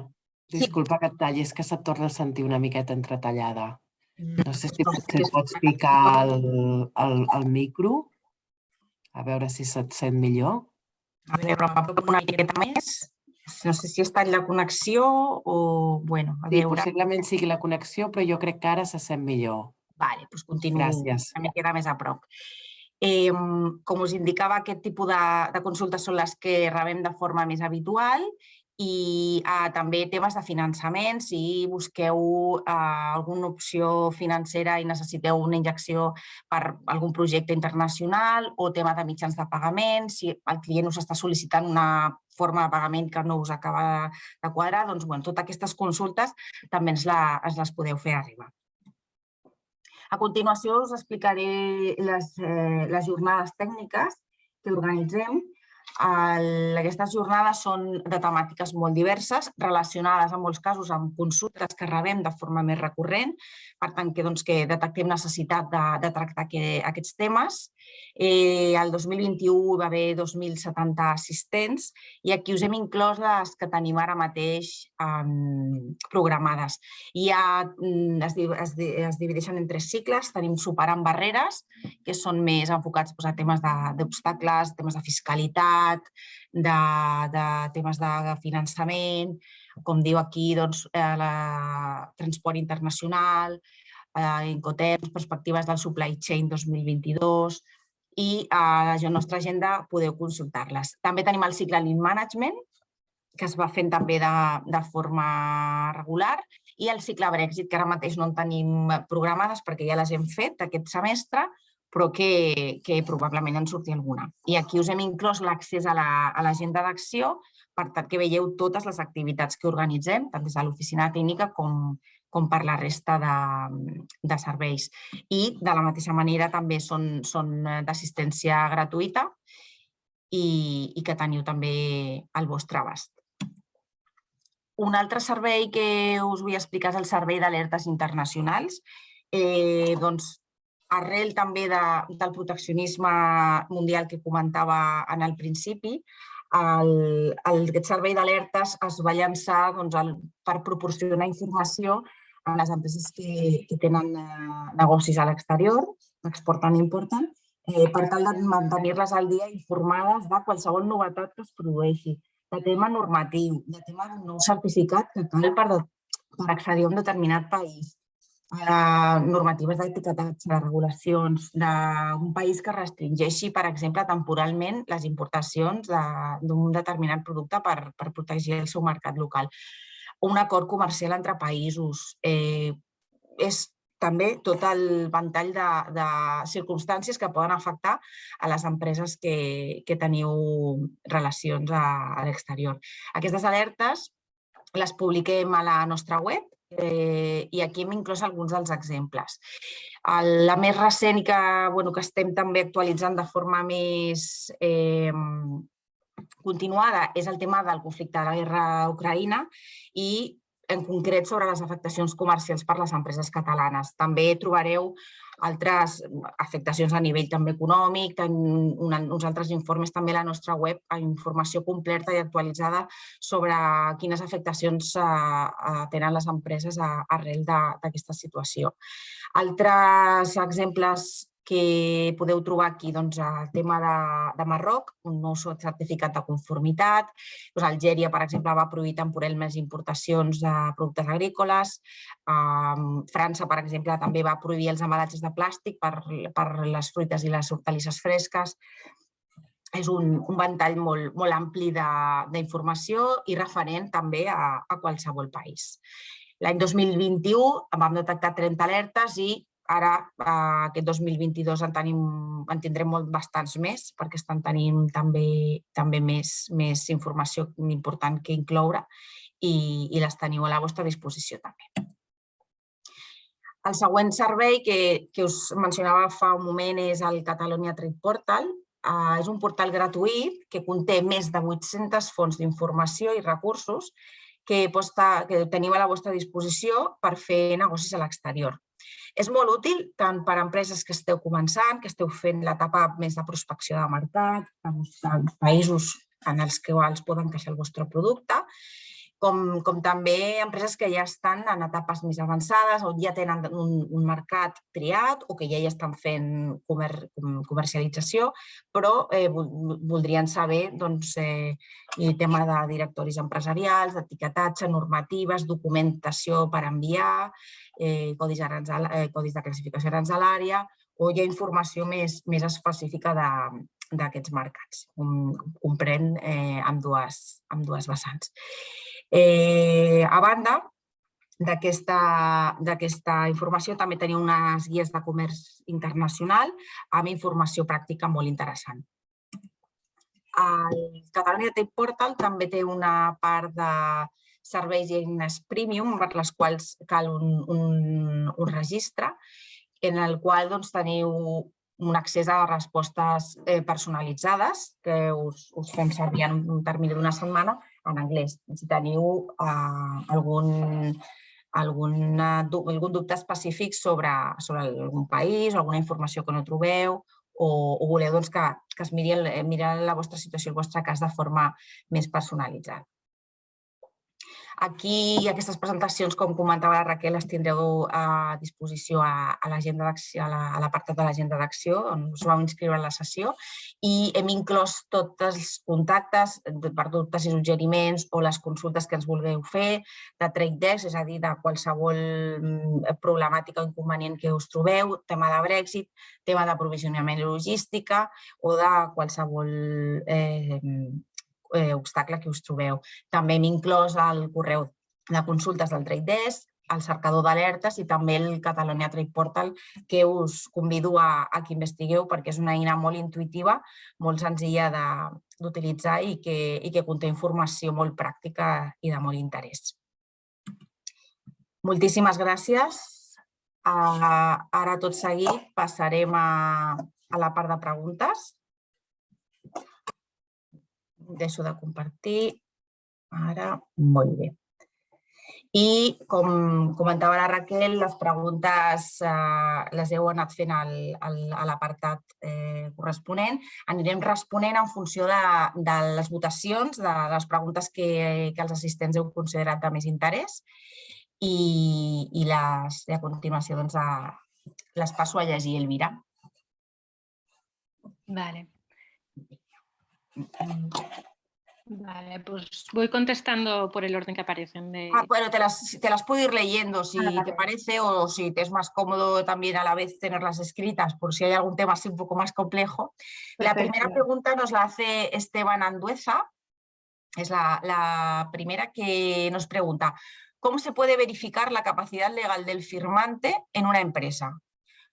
disculpa que et talli, és que se't torna a sentir una miqueta entretallada. No sé si pots picar el micro, a veure si se't sent millor. A veure, m'apropo una miqueta més. No sé si està en la connexió o... Bueno, a Sí, veure... possiblement sigui la connexió, però jo crec que ara se sent millor. Vale, doncs continuo una miqueta més a prop. Com us indicava, aquest tipus de consultes són les que rebem de forma més habitual, i també temes de finançament, si busqueu alguna opció financera i necessiteu una injecció per algun projecte internacional, o tema de mitjans de pagament, si el client us està sol·licitant una forma de pagament que no us acaba de quadrar, doncs totes aquestes consultes també ens les podeu fer arribar. A continuació us explicaré les jornades tècniques que organitzem. Aquestes jornades són de temàtiques molt diverses, relacionades en molts casos amb consultes que rebem de forma més recurrent, per tant que detectem necessitat de tractar aquests temes. El 2021 va haver 2.070 assistents, i aquí us hem inclòs les que tenim ara mateix programades. Es divideixen en 3 cicles. Tenim Superant Barreres, que són més enfocats a temes d'obstacles, temes de fiscalitat, de temes de finançament, com diu aquí, transport internacional, Incoterm, perspectives del Supply Chain 2022, i a la nostra agenda podeu consultar-les. També tenim el cicle Lean Management, que es va fent també de forma regular, i el cicle Brexit, que ara mateix no en tenim programades perquè ja les hem fet aquest semestre, però que probablement en surti alguna. I aquí us hem inclòs l'accés a l'agenda d'acció per tal que veieu totes les activitats que organitzem, tant des de l'oficina tècnica com per la resta de serveis. I de la mateixa manera també són d'assistència gratuïta i que teniu també al vostre abast. Un altre servei que us vull explicar és el servei d'alertes internacionals. Arrel també del proteccionisme mundial que comentava en el principi, aquest servei d'alertes es va llançar per proporcionar informació a les empreses que tenen negocis a l'exterior, exporten i importen, per tal de mantenir-les al dia informades de qualsevol novetat que es produeixi, de tema normatiu, de tema d'un nou certificat que cal per accedir a un determinat país, normatives d'etiquetatge, de regulacions, d'un país que restringeixi, per exemple, temporalment les importacions d'un determinat producte per protegir el seu mercat local. Un acord comercial entre països. És també tot el ventall de circumstàncies que poden afectar a les empreses que teniu relacions a l'exterior. Aquestes alertes les publiquem a la nostra web, I aquí hem inclòs alguns dels exemples. La més recent i que estem també actualitzant de forma més continuada és el tema del conflicte de la guerra a Ucraïna i en concret sobre les afectacions comercials per les empreses catalanes. També trobareu altres afectacions a nivell també econòmic, uns altres informes també a la nostra web, informació completa i actualitzada sobre quines afectacions tenen les empreses arrel d'aquesta situació. Altres exemples que podeu trobar aquí, el tema de Marroc, un nou certificat de conformitat. Algèria, per exemple, va prohibir temporalment importacions de productes agrícoles. França, per exemple, també va prohibir els embalatges de plàstic per les fruites i les hortalisses fresques. És un ventall molt ampli d'informació i referent també a qualsevol país. L'any 2021 vam detectar 30 alertes i ara, aquest 2022, en tindrem bastants més perquè estan tenint també més informació important que incloure i les teniu a la vostra disposició també. El següent servei que us mencionava fa un moment és el Catalonia Trade Portal. És un portal gratuït que conté més de 800 fonts d'informació i recursos que teniu a la vostra disposició per fer negocis a l'exterior. És molt útil tant per a empreses que esteu començant, que esteu fent l'etapa més de prospecció de mercat, de buscar els països en els quals poden encaixar el vostre producte, com també empreses que ja estan en etapes més avançades o ja tenen un mercat triat o que ja hi estan fent comercialització, però voldrien saber el tema de directoris empresarials, d'etiquetatge, normatives, documentació per enviar, codis de classificació aranzelària o hi ha informació més específica d'aquests mercats. Comprèn ambdues vessants. A banda d'aquesta informació també teniu unes guies de comerç internacional amb informació pràctica molt interessant. El Catalonia Trade Portal també té una part de serveis i eines premium per les quals cal un registre en el qual teniu un accés a respostes personalitzades que us fem servir en un termini d'una setmana en anglès. Si teniu algun dubte específic sobre algun país o alguna informació que no trobeu o voleu que es miri la vostra situació, el vostre cas de forma més personalitzada. Aquí aquestes presentacions, com comentava la Raquel, les tindreu a disposició a l'apartat de l'agenda d'acció on us vau inscriure en la sessió i hem inclòs tots els contactes per dubtes i suggeriments o les consultes que ens vulgueu fer de trade desk, és a dir, de qualsevol problemàtica o inconvenient que us trobeu, tema de Brexit, tema d'aprovisionament i logística o de qualsevol obstacle que us trobeu. També hem inclòs el correu de consultes del Trade Desk, el cercador d'alertes i també el Catalonia Trade Portal que us convido a que investigueu perquè és una eina molt intuïtiva, molt senzilla d'utilitzar i que conté informació molt pràctica i de molt interès. Moltíssimes gràcies. Ara tot seguit passarem a la part de preguntes. Deixo de compartir. Ara, molt bé. I com comentava la Raquel, les preguntes les heu anat fent a l'apartat corresponent. Anirem responent en funció de les votacions, de les preguntes que els assistents heu considerat de més interès i a continuació les passo a llegir, Elvira. Vale. Vale, pues voy contestando por el orden que aparecen. Bueno, te las puedo ir leyendo si te parece o si te es más cómodo también a la vez tenerlas escritas por si hay algún tema así un poco más complejo. La primera pregunta nos la hace Esteban Andueza. Es la primera que nos pregunta: ¿cómo se puede verificar la capacidad legal del firmante en una empresa?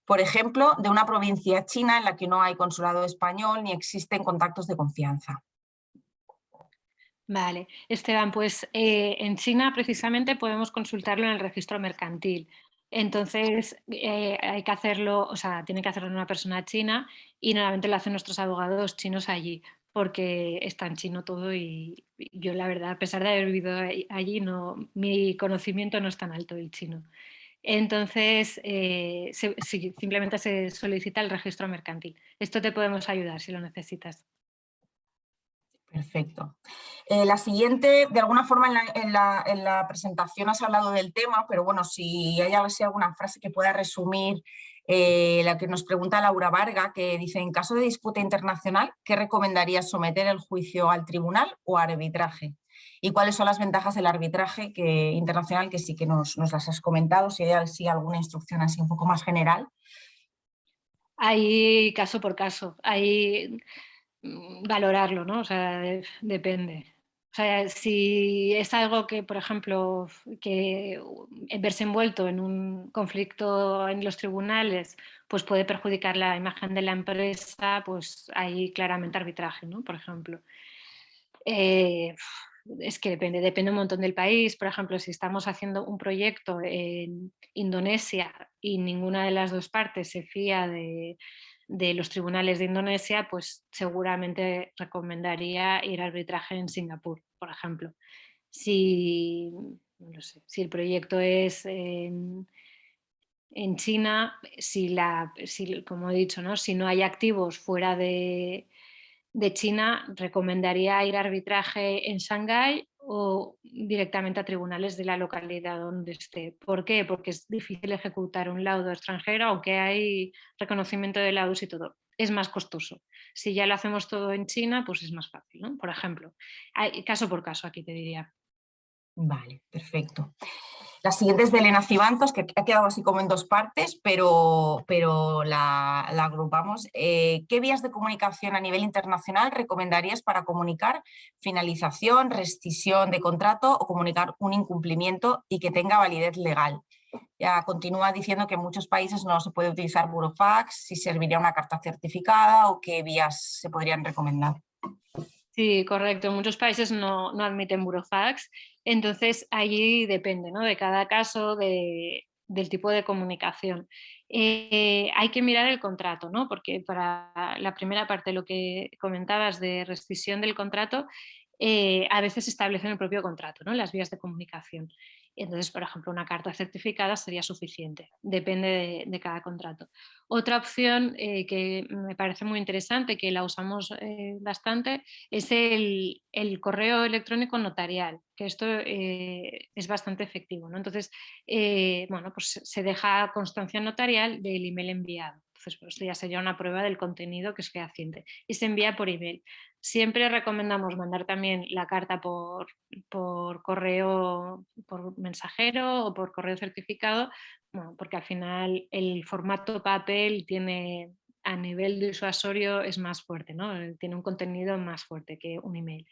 Por ejemplo, de una provincia china en la que no hay consulado español ni existen contactos de confianza. Vale, Esteban, pues en China precisamente podemos consultarlo en el registro mercantil. Entonces hay que hacerlo, o sea, tiene que hacerlo una persona china y normalmente lo hacen nuestros abogados chinos allí, porque está en chino todo y yo la verdad, a pesar de haber vivido allí, no, mi conocimiento no es tan alto del chino. Entonces, simplemente se solicita el registro mercantil. Esto te podemos ayudar si lo necesitas. Perfecto. La siguiente, de alguna forma en la presentación has hablado del tema, pero bueno, si hay así alguna frase que pueda resumir la que nos pregunta Laura Varga, que dice, en caso de disputa internacional, ¿qué recomendarías someter el juicio al tribunal o a arbitraje? ¿Y cuáles son las ventajas del arbitraje internacional, que sí que nos las has comentado? Si hay así alguna instrucción así un poco más general. Hay caso por caso, hay valorarlo, ¿no? O sea, depende. O sea, si es algo que, por ejemplo, que verse envuelto en un conflicto en los tribunales, pues puede perjudicar la imagen de la empresa, pues hay claramente arbitraje, ¿no? Por ejemplo. Es que depende un montón del país. Por ejemplo, si estamos haciendo un proyecto en Indonesia y ninguna de las dos partes se fía de los tribunales de Indonesia, pues seguramente recomendaría ir a arbitraje en Singapur, por ejemplo. Si, no sé, si el proyecto es en China, como he dicho, ¿no? Si no hay activos fuera de China, recomendaría ir a arbitraje en Shanghái o directamente a tribunales de la localidad donde esté. ¿Por qué? Porque es difícil ejecutar un laudo extranjero, aunque hay reconocimiento de laudos y todo. Es más costoso. Si ya lo hacemos todo en China, pues es más fácil, ¿no? Por ejemplo, hay, caso por caso aquí te diría. Vale, perfecto. La siguiente es de Elena Cibantos, que ha quedado así como en dos partes, pero la agrupamos. ¿Qué vías de comunicación a nivel internacional recomendarías para comunicar finalización, rescisión de contrato o comunicar un incumplimiento y que tenga validez legal? Ya continúa diciendo que en muchos países no se puede utilizar burofax, si serviría una carta certificada o qué vías se podrían recomendar. Sí, correcto. En muchos países no admiten burofax, entonces allí depende, ¿no? De cada caso, del tipo de comunicación. Hay que mirar el contrato, ¿no? Porque para la primera parte, lo que comentabas de rescisión del contrato, a veces se establece en el propio contrato, ¿no? Las vías de comunicación. Entonces, por ejemplo, una carta certificada sería suficiente, depende de cada contrato. Otra opción que me parece muy interesante, que la usamos bastante, es el correo electrónico notarial, que esto es bastante efectivo, ¿no? Entonces, bueno, pues se deja constancia notarial del email enviado. Entonces, pues esto ya sería una prueba del contenido que es fehaciente y se envía por email. Siempre recomendamos mandar también la carta por correo, por mensajero o por correo certificado, bueno, porque al final el formato papel tiene, a nivel de disuasorio es más fuerte, ¿no? Tiene un contenido más fuerte que un email.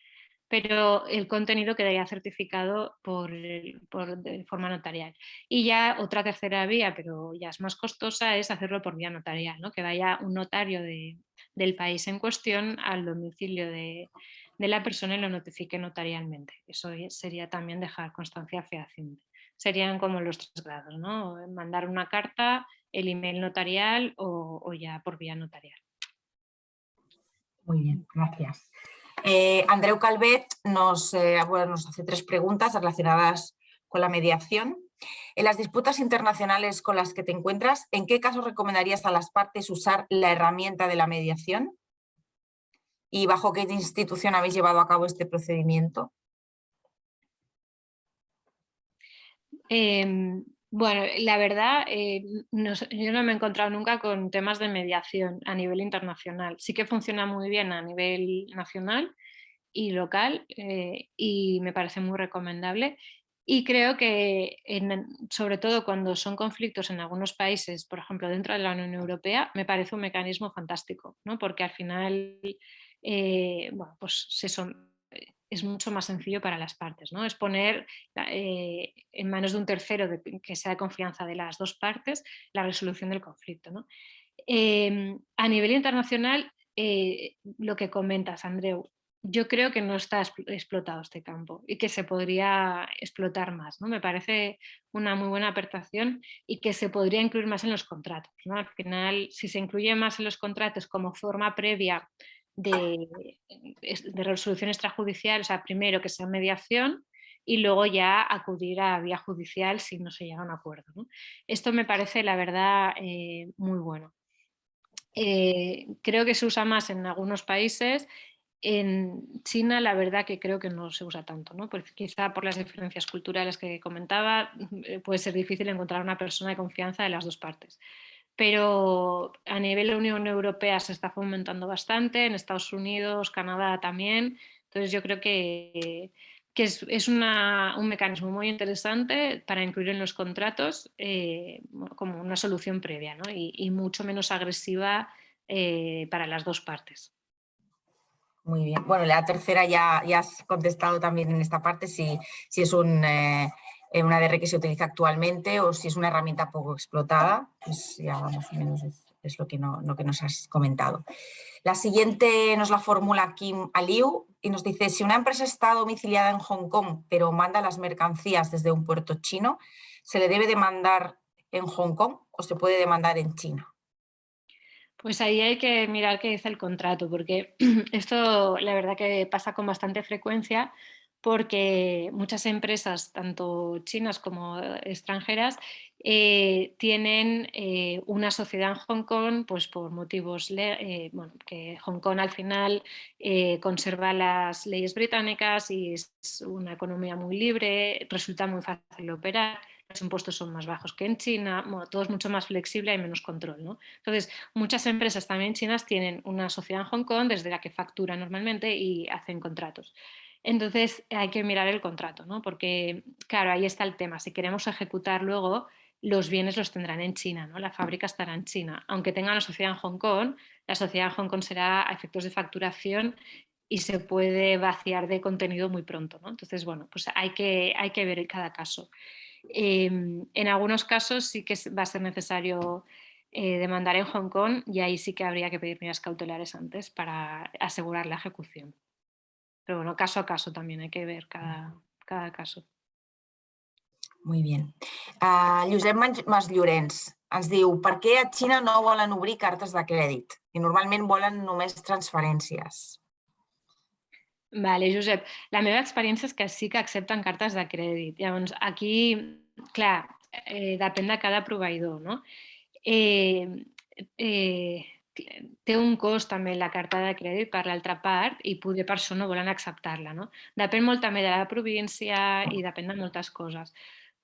Pero el contenido quedaría certificado de forma notarial. Y ya otra tercera vía, pero ya es más costosa, es hacerlo por vía notarial, ¿no? Que vaya un notario del país en cuestión al domicilio de la persona y lo notifique notarialmente. Eso sería también dejar constancia fehaciente. Serían como los 3 grados, ¿no? Mandar una carta, el email notarial o ya por vía notarial. Muy bien, gracias. Andreu Calvet nos hace 3 preguntas relacionadas con la mediación. En las disputas internacionales con las que te encuentras, ¿en qué caso recomendarías a las partes usar la herramienta de la mediación? ¿Y bajo qué institución habéis llevado a cabo este procedimiento? Bueno, la verdad, yo no me he encontrado nunca con temas de mediación a nivel internacional. Sí que funciona muy bien a nivel nacional y local y me parece muy recomendable. Y creo que, sobre todo cuando son conflictos en algunos países, por ejemplo, dentro de la Unión Europea, me parece un mecanismo fantástico, ¿no? Porque al final, bueno, pues es mucho más sencillo para las partes, ¿no? Es poner en manos de un tercero que sea de confianza de las dos partes la resolución del conflicto, ¿no? A nivel internacional, lo que comentas, Andreu, yo creo que no está explotado este campo y que se podría explotar más, ¿no? Me parece una muy buena aportación y que se podría incluir más en los contratos, ¿no? Al final, si se incluye más en los contratos como forma previa de resolución extrajudicial, o sea, primero que sea mediación y luego ya acudir a vía judicial si no se llega a un acuerdo, ¿no? Esto me parece, la verdad, muy bueno. Creo que se usa más en algunos países. En China la verdad que creo que no se usa tanto, ¿no? Pues quizá por las diferencias culturales que comentaba puede ser difícil encontrar una persona de confianza de las dos partes. Pero a nivel de Unión Europea se está fomentando bastante, en Estados Unidos, Canadá también. Entonces yo creo que es un mecanismo muy interesante para incluir en los contratos como una solución previa, ¿no? Y mucho menos agresiva para las dos partes. Muy bien. Bueno, la tercera ya has contestado también en esta parte, si es una DR que se utiliza actualmente o si es una herramienta poco explotada, pues ya más o menos es lo que nos has comentado. La siguiente nos la formula Kim Aliu y nos dice, si una empresa está domiciliada en Hong Kong pero manda las mercancías desde un puerto chino, ¿se le debe demandar en Hong Kong o se puede demandar en China? Pues ahí hay que mirar qué dice el contrato, porque esto la verdad que pasa con bastante frecuencia, porque muchas empresas, tanto chinas como extranjeras, tienen una sociedad en Hong Kong pues por motivos, bueno, que Hong Kong al final conserva las leyes británicas y es una economía muy libre, resulta muy fácil de operar, los impuestos son más bajos que en China, bueno, todo es mucho más flexible, hay menos control, ¿no? Entonces, muchas empresas también chinas tienen una sociedad en Hong Kong desde la que facturan normalmente y hacen contratos. Entonces hay que mirar el contrato, ¿no? Porque, claro, ahí está el tema. Si queremos ejecutar luego, los bienes los tendrán en China, ¿no? La fábrica estará en China. Aunque tenga una sociedad en Hong Kong, la sociedad en Hong Kong será a efectos de facturación y se puede vaciar de contenido muy pronto, ¿no? Entonces, bueno, pues hay que ver cada caso. En algunos casos sí que va a ser necesario demandar en Hong Kong y ahí sí que habría que pedir medidas cautelares antes para asegurar la ejecución. Pero bueno, caso a caso también hay que ver cada caso. Muy bien. Josep Mas Llorenç ens diu per què a Xina no volen obrir cartes de crèdit i normalment volen només transferències? Vale, Josep, la meva experiència és que sí que accepten cartes de crèdit. Llavors, aquí, clar, depèn de cada proveïdor, no? Eh, eh, té un cost també la carta de crèdit per l'altra part i poder per això no volen acceptar-la, no? Depèn molt també de la província i depèn de moltes coses.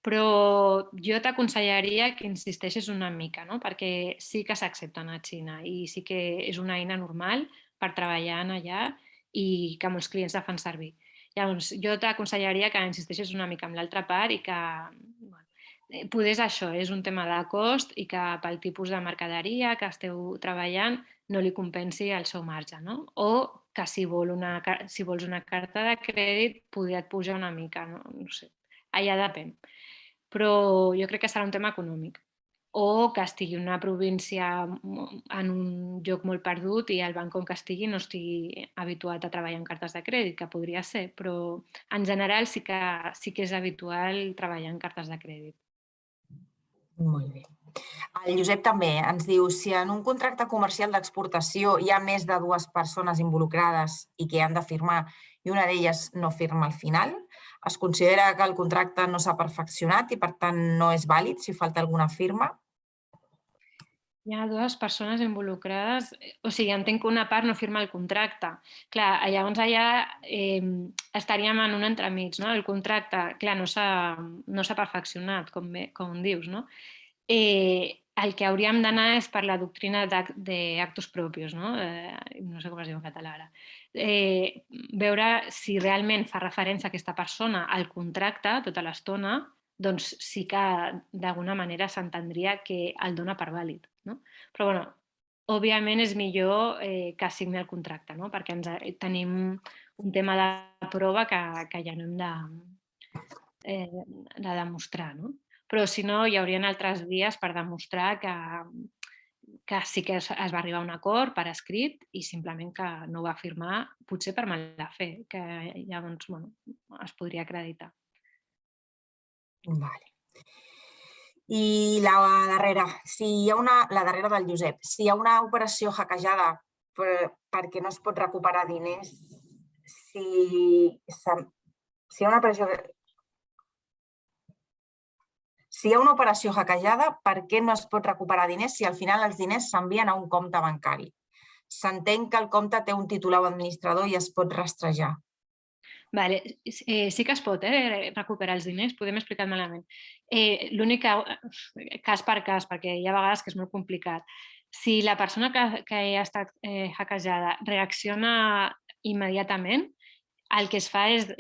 Però jo t'aconsellaria que insisteixis una mica, no? Perquè sí que s'accepten a Xina i sí que és una eina normal per treballar allà i que molts clients la fan servir. Llavors, jo t'aconsellaria que insisteixis una mica amb l'altra part i que bueno, poder això, és un tema de cost i que pel tipus de mercaderia que esteu treballant no li compensi el seu marge, no? O que si vols una carta de crèdit poder et pujar una mica, no sé, allà depèn. Però jo crec que serà un tema econòmic. O que estigui una província en un lloc molt perdut i el banc on que estigui no estigui habituat a treballar amb cartes de crèdit, que podria ser, però en general sí que és habitual treballar amb cartes de crèdit. Molt bé. El Josep també ens diu si en un contracte comercial d'exportació hi ha més de dues persones involucrades i que han de firmar i una d'elles no firma al final, es considera que el contracte no s'ha perfeccionat i per tant no és vàlid si falta alguna firma? Hi ha dues persones involucrades, o sigui, entenc que una part no firma el contracte. Clar, llavors allà estaríem en un entremig, no? El contracte, clar, no s'ha perfeccionat, com dius, no? El que hauríem d'anar és per la doctrina d'actos propis, no? No sé com es diu en català ara. Veure si realment fa referència a aquesta persona al contracte tota l'estona, doncs sí que d'alguna manera s'entendria que el dona per vàlid. No? Però, bueno, òbviament és millor que signi el contracte, no? Perquè tenim un tema de prova que ja no hem de demostrar. No? Però si no, hi haurien altres vies per demostrar que que sí que es va arribar a un acord per escrit i simplement que no ho va firmar, potser per mala fe, que llavors es podria acreditar. Vale. I la darrera, la darrera del Josep. Si hi ha una operació hackejada perquè no es pot recuperar diners, si hi ha una operació... Si hi ha una operació hackejada, per què no es pot recuperar diners si al final els diners s'envien a un compte bancari? S'entén que el compte té un titular o administrador i es pot rastrejar. Vale. Sí que es pot recuperar els diners, podem explicar malament. L'únic cas per cas, perquè hi ha vegades que és molt complicat. Si la persona que ha estat hackejada reacciona immediatament, el que es fa és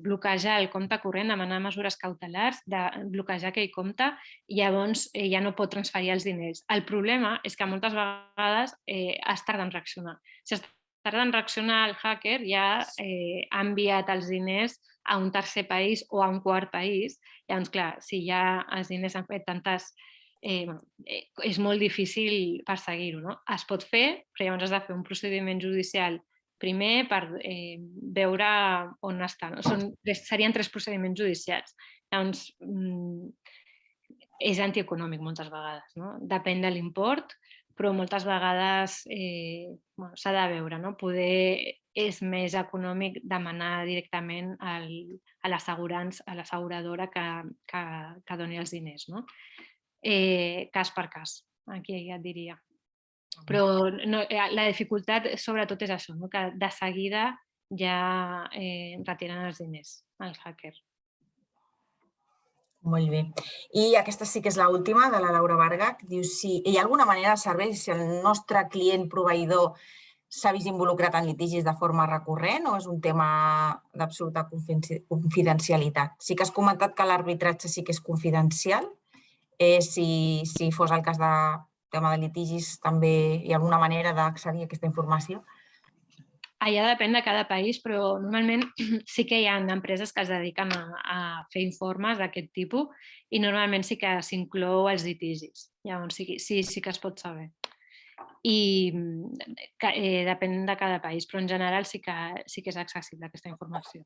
bloquejar el compte corrent, demanar mesures cautelars, de bloquejar aquell compte i llavors ja no pot transferir els diners. El problema és que moltes vegades es tarda en reaccionar. Si es tarda en reaccionar el hacker, ja ha enviat els diners a un tercer país o a un quart país. Llavors, clar, si ja els diners han fet tantes... és molt difícil perseguir-ho, no? Es pot fer, però llavors has de fer un procediment judicial primer per veure on està. Serien 3 procediments judicials. Llavors, és antieconòmic moltes vegades, no? Depèn de l'import, però moltes vegades s'ha de veure, no? Poder és més econòmic demanar directament a l'asseguradora que doni els diners, no? Cas per cas, aquí ja et diria. Però la dificultat sobretot és això, que de seguida ja retiren els diners al hacker. Molt bé. I aquesta sí que és l'última, de la Laura Varga, que diu si hi ha alguna manera de saber si el nostre client proveïdor s'ha vist involucrat en litigis de forma recurrent o és un tema d'absoluta confidencialitat. Sí que has comentat que l'arbitratge sí que és confidencial. Si fos el cas de tema de litigis, també hi ha alguna manera d'accedir a aquesta informació? Allà depèn de cada país, però normalment sí que hi ha empreses que es dediquen a fer informes d'aquest tipus i normalment sí que s'inclou els litigis. Llavors sí que es pot saber. I depèn de cada país, però en general sí que és accessible aquesta informació.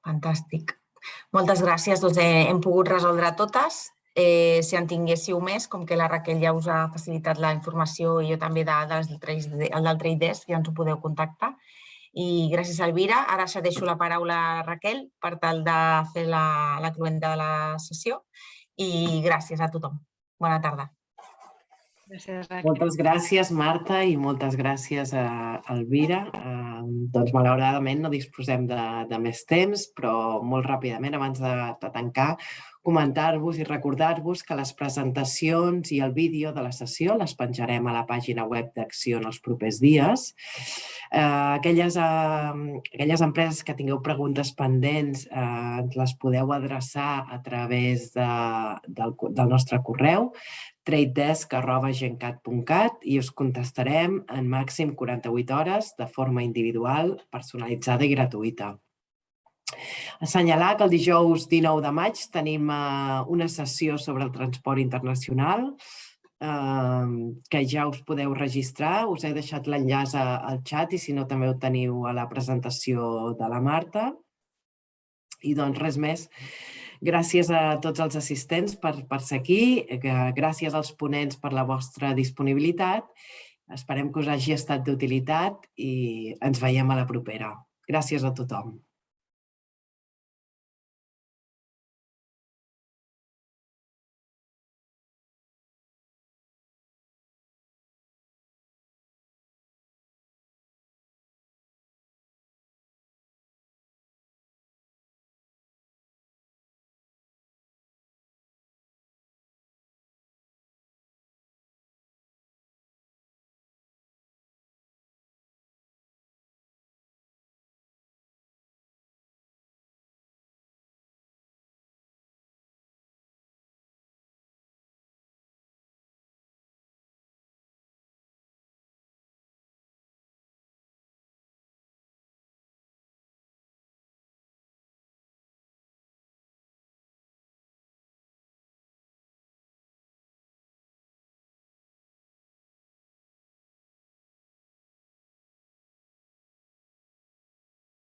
Fantàstic. Moltes gràcies. Doncs hem pogut resoldre totes. Si en tinguéssiu més, com que la Raquel ja us ha facilitat la informació i jo també el del Trade Desk, ja ens ho podeu contactar. I gràcies, Elvira. Ara cedeixo la paraula a Raquel per tal de fer la cloenda de la sessió. I gràcies a tothom. Bona tarda. Gràcies, Raquel. Moltes gràcies, Marta, i moltes gràcies a Elvira. Doncs, malauradament, no disposem de més temps, però molt ràpidament, abans de tancar, comentar-vos i recordar-vos que les presentacions i el vídeo de la sessió les penjarem a la pàgina web d'Acció en els propers dies. Aquelles empreses que tingueu preguntes pendents les podeu adreçar a través del nostre correu tradedesk@gencat.cat i us contestarem en màxim 48 hores de forma individual, personalitzada i gratuïta. Assenyalar que el dijous 19 de maig tenim una sessió sobre el transport internacional que ja us podeu registrar. Us he deixat l'enllaç al xat i si no també ho teniu a la presentació de la Marta. I doncs res més. Gràcies a tots els assistents per ser aquí, gràcies als ponents per la vostra disponibilitat. Esperem que us hagi estat d'utilitat i ens veiem a la propera. Gràcies a tothom.